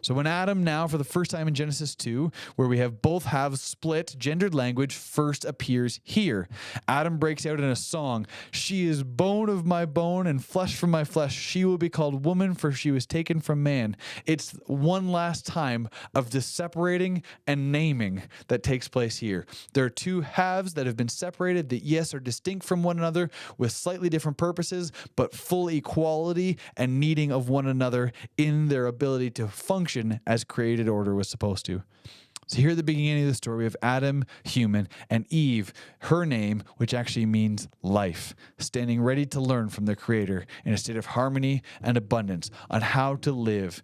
So when Adam now, for the first time in Genesis 2, where we have both halves split, gendered language first appears here. Adam breaks out in a song. She is bone of my bone and flesh from my flesh. She will be called woman, for she was taken from man. It's one last time of the separating and naming that takes place here. There are two halves that have been separated that, yes, are distinct from one another with slightly different purposes, but full equality and needing of one another in their ability to function as created order was supposed to. So here at the beginning of the story, we have Adam, human, and Eve, her name, which actually means life, standing ready to learn from their Creator in a state of harmony and abundance on how to live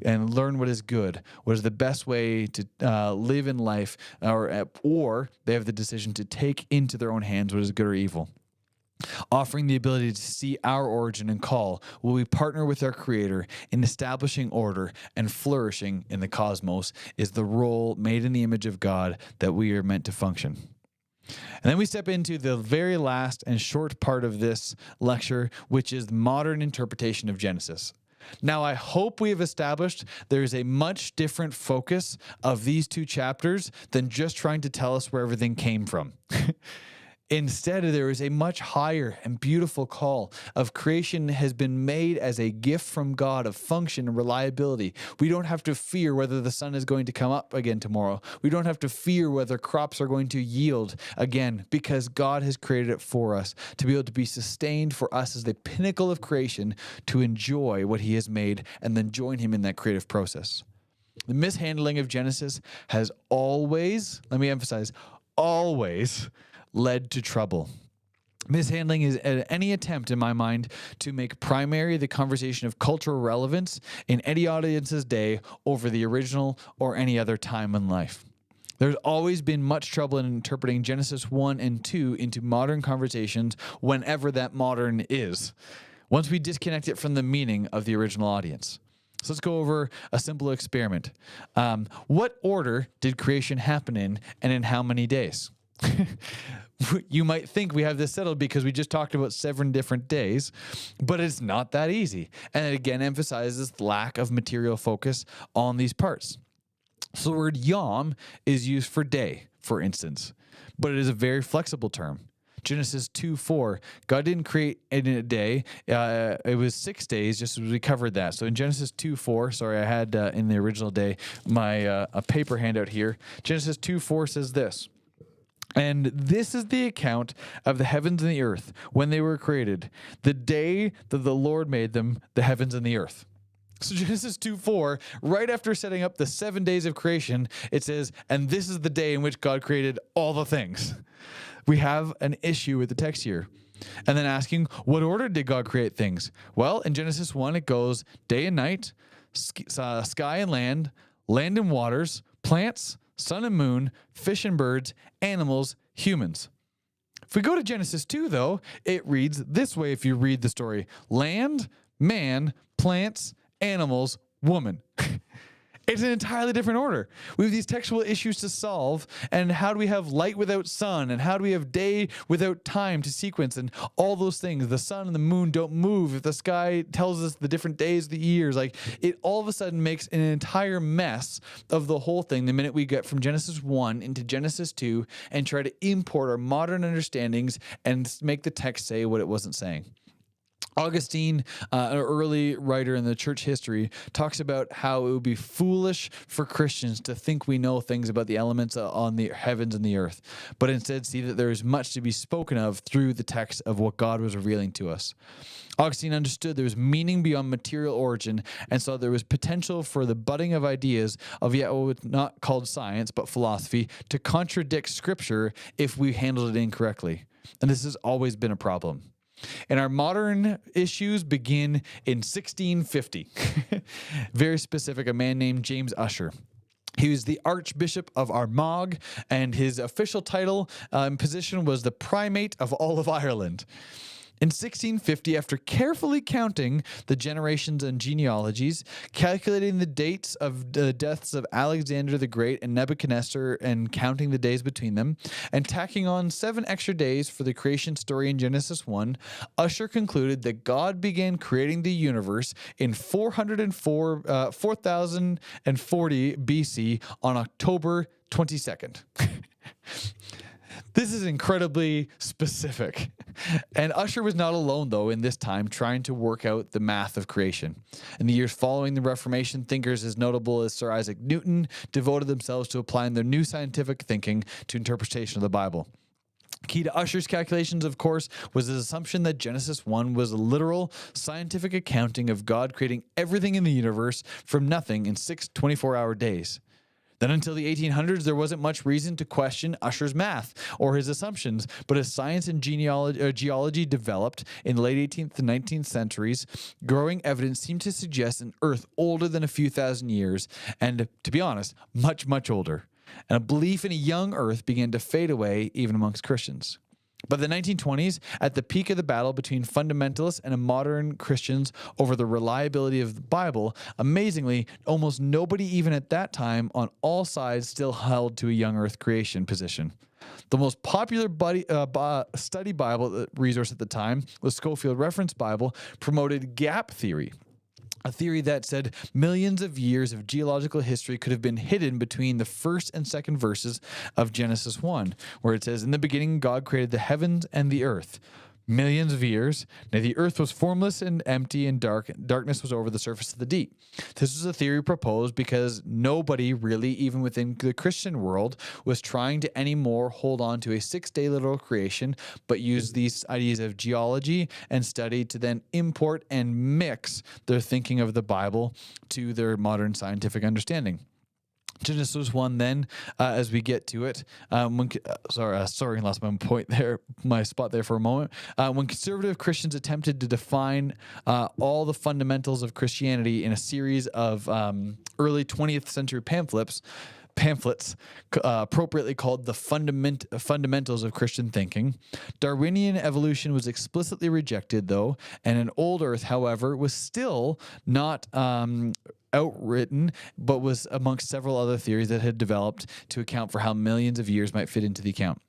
and learn what is good, what is the best way to live in life, or they have the decision to take into their own hands what is good or evil. Offering the ability to see our origin and call, will we partner with our Creator in establishing order and flourishing in the cosmos is the role made in the image of God that we are meant to function. And then we step into the very last and short part of this lecture, which is the modern interpretation of Genesis. Now, I hope we have established there is a much different focus of these two chapters than just trying to tell us where everything came from. Instead, there is a much higher and beautiful call of creation has been made as a gift from God of function and reliability. We don't have to fear whether the sun is going to come up again tomorrow. We don't have to fear whether crops are going to yield again, because God has created it for us to be able to be sustained for us as the pinnacle of creation, to enjoy what he has made and then join him in that creative process. The mishandling of Genesis has always, let me emphasize, always led to trouble. Mishandling is any attempt, in my mind, to make primary the conversation of cultural relevance in any audience's day over the original or any other time in life. There's always been much trouble in interpreting Genesis 1 and 2 into modern conversations, whenever that modern is, once we disconnect it from the meaning of the original audience. So let's go over a simple experiment. What order did creation happen in, and in how many days? You might think we have this settled because we just talked about 7 different days, but it's not that easy. And it again emphasizes the lack of material focus on these parts. So the word yom is used for day, for instance, but it is a very flexible term. Genesis 2:4, God didn't create it in a day. It was 6 days, just as we covered that. So in Genesis 2:4, sorry, I had in the original day my a paper handout here. Genesis 2:4 says this: "And this is the account of the heavens and the earth when they were created, the day that the Lord made them, the heavens and the earth." So Genesis 2:4, right after setting up the 7 days of creation, it says, and this is the day in which God created all the things. We have an issue with the text here. And then asking, what order did God create things? Well, in Genesis 1, it goes day and night, sky and land and waters, plants, sun and moon, fish and birds, animals, humans. If we go to Genesis 2, though, it reads this way if you read the story: land, man, plants, animals, woman. It's an entirely different order. We have these textual issues to solve, and how do we have light without sun, and how do we have day without time to sequence, and all those things. The sun and the moon don't move if the sky tells us the different days of the years. Like, it all of a sudden makes an entire mess of the whole thing the minute we get from Genesis 1 into Genesis 2 and try to import our modern understandings and make the text say what it wasn't saying. Augustine, an early writer in the church history, talks about how it would be foolish for Christians to think we know things about the elements on the heavens and the earth, but instead see that there is much to be spoken of through the text of what God was revealing to us. Augustine understood there was meaning beyond material origin, and so there was potential for the budding of ideas of yet what was not called science but philosophy to contradict Scripture if we handled it incorrectly. And this has always been a problem. And our modern issues begin in 1650. Very specific, a man named James Ussher. He was the Archbishop of Armagh, and his official title and position was the Primate of all of Ireland. In 1650, after carefully counting the generations and genealogies, calculating the dates of the deaths of Alexander the Great and Nebuchadnezzar and counting the days between them, and tacking on 7 extra days for the creation story in Genesis 1, Ussher concluded that God began creating the universe in 4040 BC on October 22nd. This is incredibly specific. And Ussher was not alone, though, in this time trying to work out the math of creation. In the years following the Reformation, thinkers as notable as Sir Isaac Newton devoted themselves to applying their new scientific thinking to interpretation of the Bible. Key to Ussher's calculations, of course, was his assumption that Genesis 1 was a literal scientific accounting of God creating everything in the universe from nothing in 6 24-hour days. Then until the 1800s, there wasn't much reason to question Ussher's math or his assumptions, but as science and geology developed in the late 18th to 19th centuries, growing evidence seemed to suggest an Earth older than a few thousand years, and, to be honest, much, much older. And a belief in a young Earth began to fade away even amongst Christians. By the 1920s, at the peak of the battle between fundamentalists and modern Christians over the reliability of the Bible, amazingly, almost nobody even at that time on all sides still held to a young earth creation position. The most popular study Bible resource at the time, the Scofield Reference Bible, promoted gap theory. a theory that said millions of years of geological history could have been hidden between the first and second verses of Genesis 1, where it says, "In the beginning, God created the heavens and the earth." Millions of years. Now the earth was formless and empty, and darkness was over the surface of the deep. This was a theory proposed because nobody really, even within the Christian world, was trying to anymore hold on to a 6-day literal creation, but use these ideas of geology and study to then import and mix their thinking of the Bible to their modern scientific understanding. Genesis 1 then, as we get to it, sorry, I lost my point there, my spot there for a moment. When conservative Christians attempted to define all the fundamentals of Christianity in a series of early 20th century pamphlets, appropriately called the fundamentals of Christian thinking. Darwinian evolution was explicitly rejected, though, and an old Earth, however, was still not outwritten, but was amongst several other theories that had developed to account for how millions of years might fit into the account.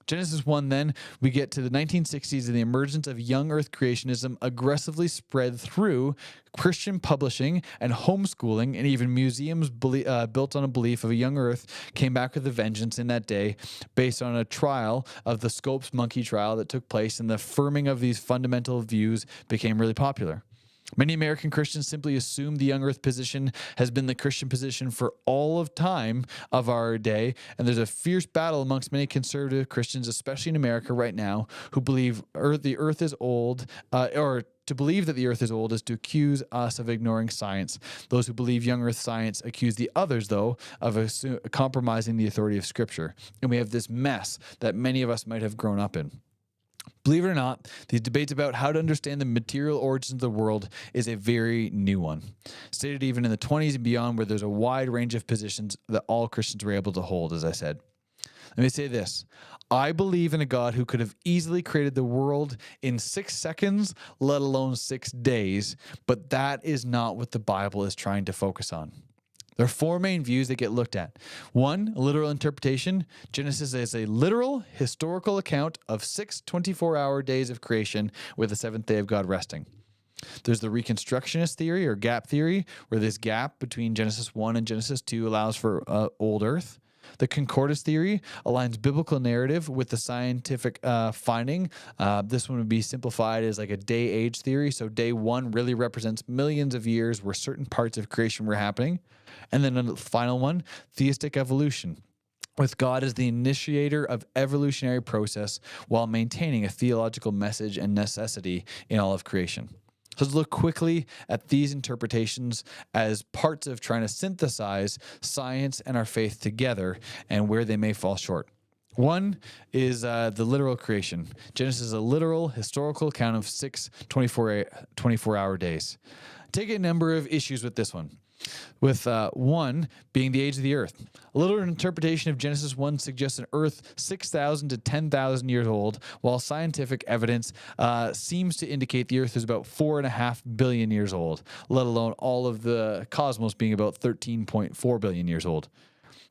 Genesis 1, then, we get to the 1960s and the emergence of young earth creationism aggressively spread through Christian publishing and homeschooling, and even museums built on a belief of a young earth came back with a vengeance in that day based on a trial of the Scopes monkey trial that took place, and the affirming of these fundamental views became really popular. Many American Christians simply assume the young earth position has been the Christian position for all of time of our day, and there's a fierce battle amongst many conservative Christians, especially in America right now, who believe the earth is old, or to believe that the earth is old is to accuse us of ignoring science. Those who believe young earth science accuse the others, though, of compromising the authority of Scripture. And we have this mess that many of us might have grown up in. Believe it or not, these debates about how to understand the material origins of the world is a very new one. Stated even in the 20s and beyond, where there's a wide range of positions that all Christians were able to hold, as I said. Let me say this. I believe in a God who could have easily created the world in 6 seconds, let alone 6 days, but that is not what the Bible is trying to focus on. There are 4 main views that get looked at. 1, literal interpretation. Genesis is a literal historical account of 6 24-hour days of creation with the 7th day of God resting. There's the Reconstructionist theory or gap theory, where this gap between Genesis 1 and Genesis 2 allows for old earth. The concordance theory aligns biblical narrative with the scientific finding. This one would be simplified as like a day-age theory. So day 1 really represents millions of years where certain parts of creation were happening. And then the final one, theistic evolution, with God as the initiator of evolutionary process while maintaining a theological message and necessity in all of creation. So let's look quickly at these interpretations as parts of trying to synthesize science and our faith together and where they may fall short. One is the literal creation. Genesis is a literal historical account of 6 24-hour days. Take a number of issues with this one. With 1 being the age of the earth. A literal interpretation of Genesis 1 suggests an earth 6,000 to 10,000 years old, while scientific evidence seems to indicate the earth is about 4.5 billion years old, let alone all of the cosmos being about 13.4 billion years old.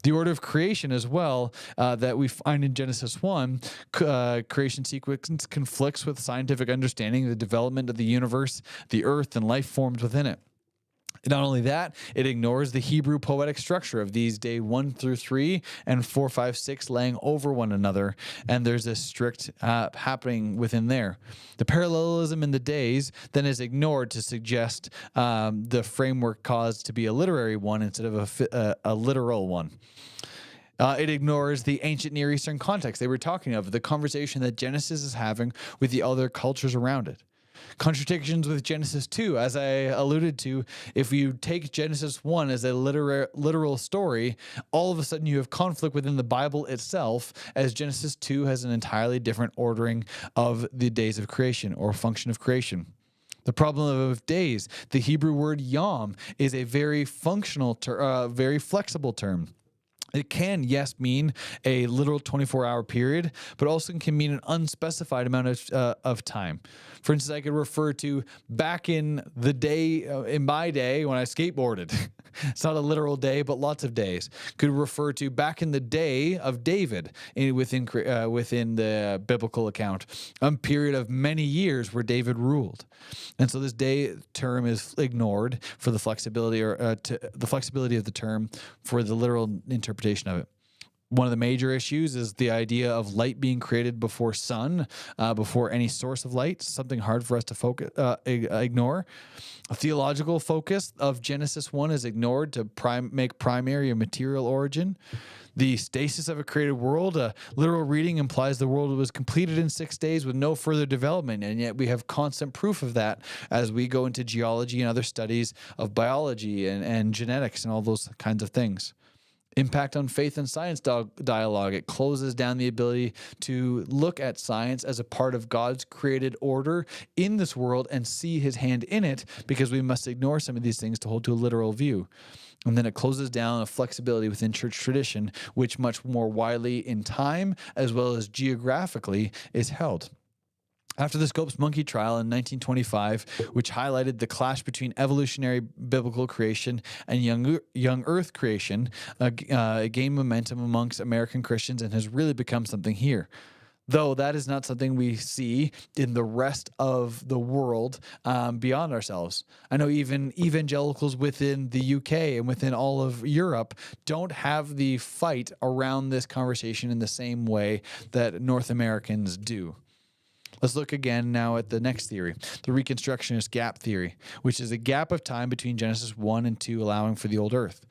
The order of creation as well that we find in Genesis 1, creation sequence conflicts with scientific understanding, the development of the universe, the earth, and life forms within it. Not only that, it ignores the Hebrew poetic structure of these day 1 through 3 and 4, 5, 6 laying over one another, and there's a strict happening within there. The parallelism in the days then is ignored to suggest the framework caused to be a literary one instead of a literal one. It ignores the ancient Near Eastern context they were talking of, the conversation that Genesis is having with the other cultures around it. Contradictions with Genesis 2, as I alluded to, if you take Genesis 1 as a literal story, all of a sudden you have conflict within the Bible itself, as Genesis 2 has an entirely different ordering of the days of creation or function of creation. The problem of days, the Hebrew word yom, is a very functional, very flexible term. It can, yes, mean a literal 24-hour period, but also can mean an unspecified amount of time. For instance, I could refer to back in the day, in my day when I skateboarded. It's not a literal day, but lots of days. Could refer to back in the day of David within the biblical account, a period of many years where David ruled. And so this day term is ignored for the flexibility the flexibility of the term for the literal interpretation of it. One of the major issues is the idea of light being created before sun, before any source of light, something hard for us to ignore. A theological focus of Genesis 1 is ignored to make primary a material origin. The stasis of a created world, a literal reading implies the world was completed in 6 days with no further development, and yet we have constant proof of that as we go into geology and other studies of biology and genetics and all those kinds of things. Impact on faith and science dialogue. It closes down the ability to look at science as a part of God's created order in this world and see his hand in it, because we must ignore some of these things to hold to a literal view. And then it closes down a flexibility within church tradition, which much more widely in time as well as geographically is held. After the Scopes monkey trial in 1925, which highlighted the clash between evolutionary biblical creation and young earth creation, it gained momentum amongst American Christians and has really become something here. Though that is not something we see in the rest of the world beyond ourselves. I know even evangelicals within the UK and within all of Europe don't have the fight around this conversation in the same way that North Americans do. Let's look again now at the next theory, the Reconstructionist gap theory, which is a gap of time between Genesis 1 and 2, allowing for the old earth.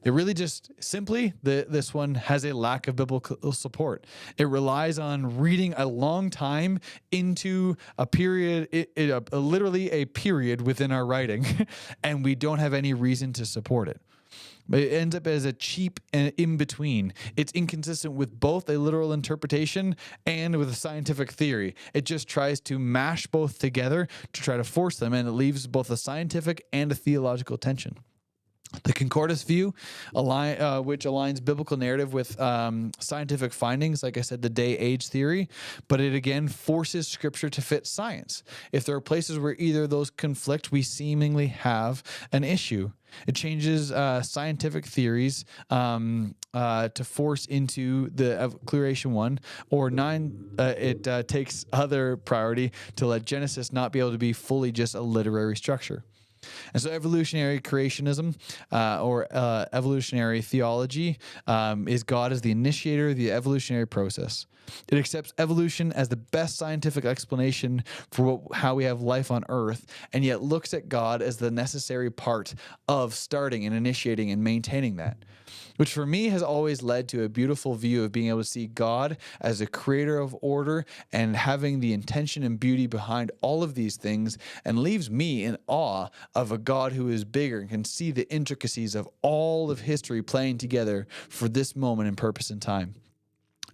It really just simply, this one has a lack of biblical support. It relies on reading a long time into a period, literally a period within our writing, and we don't have any reason to support it. It ends up as a cheap in-between. It's inconsistent with both a literal interpretation and with a scientific theory. It just tries to mash both together to try to force them, and it leaves both a scientific and a theological tension. The Concordist view, which aligns biblical narrative with scientific findings, like I said, the day-age theory, but it again forces Scripture to fit science. If there are places where either of those conflict, we seemingly have an issue. It changes scientific theories to force into the creation one, or 9. It takes other priority to let Genesis not be able to be fully just a literary structure. And so evolutionary creationism or evolutionary theology is God as the initiator of the evolutionary process. It accepts evolution as the best scientific explanation for how we have life on Earth, and yet looks at God as the necessary part of starting and initiating and maintaining that. Which for me has always led to a beautiful view of being able to see God as a creator of order and having the intention and beauty behind all of these things, and leaves me in awe of a God who is bigger and can see the intricacies of all of history playing together for this moment in purpose and time.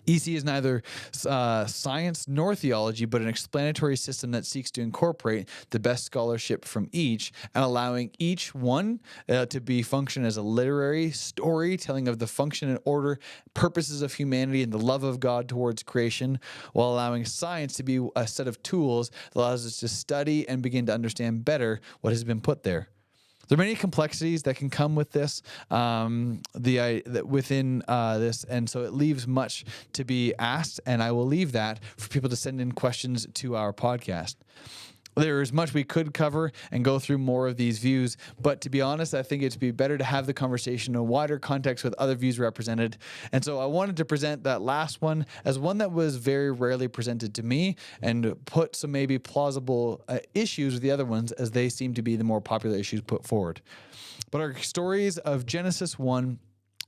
EC is neither science nor theology, but an explanatory system that seeks to incorporate the best scholarship from each, and allowing each one to function as a literary story telling of the function and order, purposes of humanity, and the love of God towards creation, while allowing science to be a set of tools that allows us to study and begin to understand better what has been put there. There are many complexities that can come with this, within this, and so it leaves much to be asked, and I will leave that for people to send in questions to our podcast. There is much we could cover and go through more of these views, but to be honest, I think it'd be better to have the conversation in a wider context with other views represented. And so I wanted to present that last one as one that was very rarely presented to me, and put some maybe plausible issues with the other ones, as they seem to be the more popular issues put forward. But our stories of Genesis 1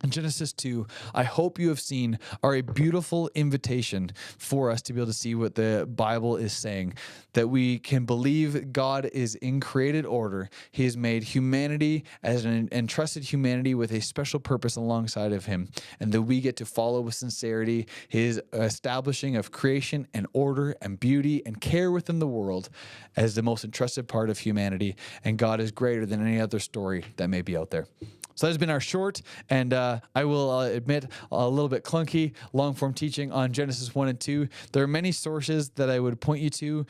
and Genesis 2, I hope you have seen, are a beautiful invitation for us to be able to see what the Bible is saying, that we can believe God is in created order. He has made humanity as entrusted humanity with a special purpose alongside of him, and that we get to follow with sincerity his establishing of creation and order and beauty and care within the world as the most entrusted part of humanity, and God is greater than any other story that may be out there. So that has been our short, and I will admit a little bit clunky long form teaching on Genesis 1 and 2. There are many sources that I would point you to.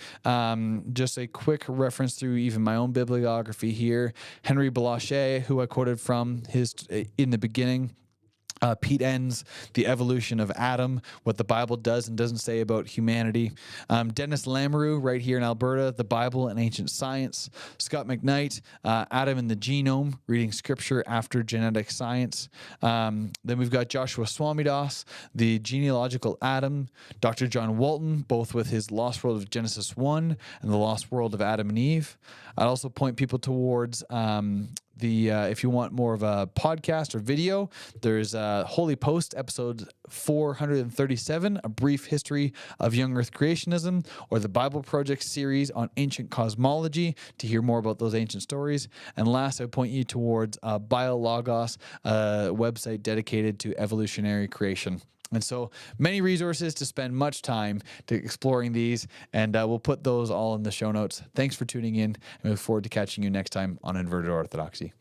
Just a quick reference through even my own bibliography here. Henry Blanchet, who I quoted from his In the Beginning. Pete Enns, The Evolution of Adam, What the Bible Does and Doesn't Say About Humanity. Dennis Lamoureux, right here in Alberta, The Bible and Ancient Science. Scott McKnight, Adam and the Genome, Reading Scripture After Genetic Science. Then we've got Joshua Swamidass, The Genealogical Adam. Dr. John Walton, both with his Lost World of Genesis 1 and The Lost World of Adam and Eve. I'd also point people towards if you want more of a podcast or video, there's Holy Post, episode 437, A Brief History of Young Earth Creationism, or the Bible Project series on ancient cosmology to hear more about those ancient stories. And last, I point you towards Biologos, a website dedicated to evolutionary creation. And so many resources to spend much time to exploring these, and we'll put those all in the show notes. Thanks for tuning in, and we look forward to catching you next time on Inverted Orthodoxy.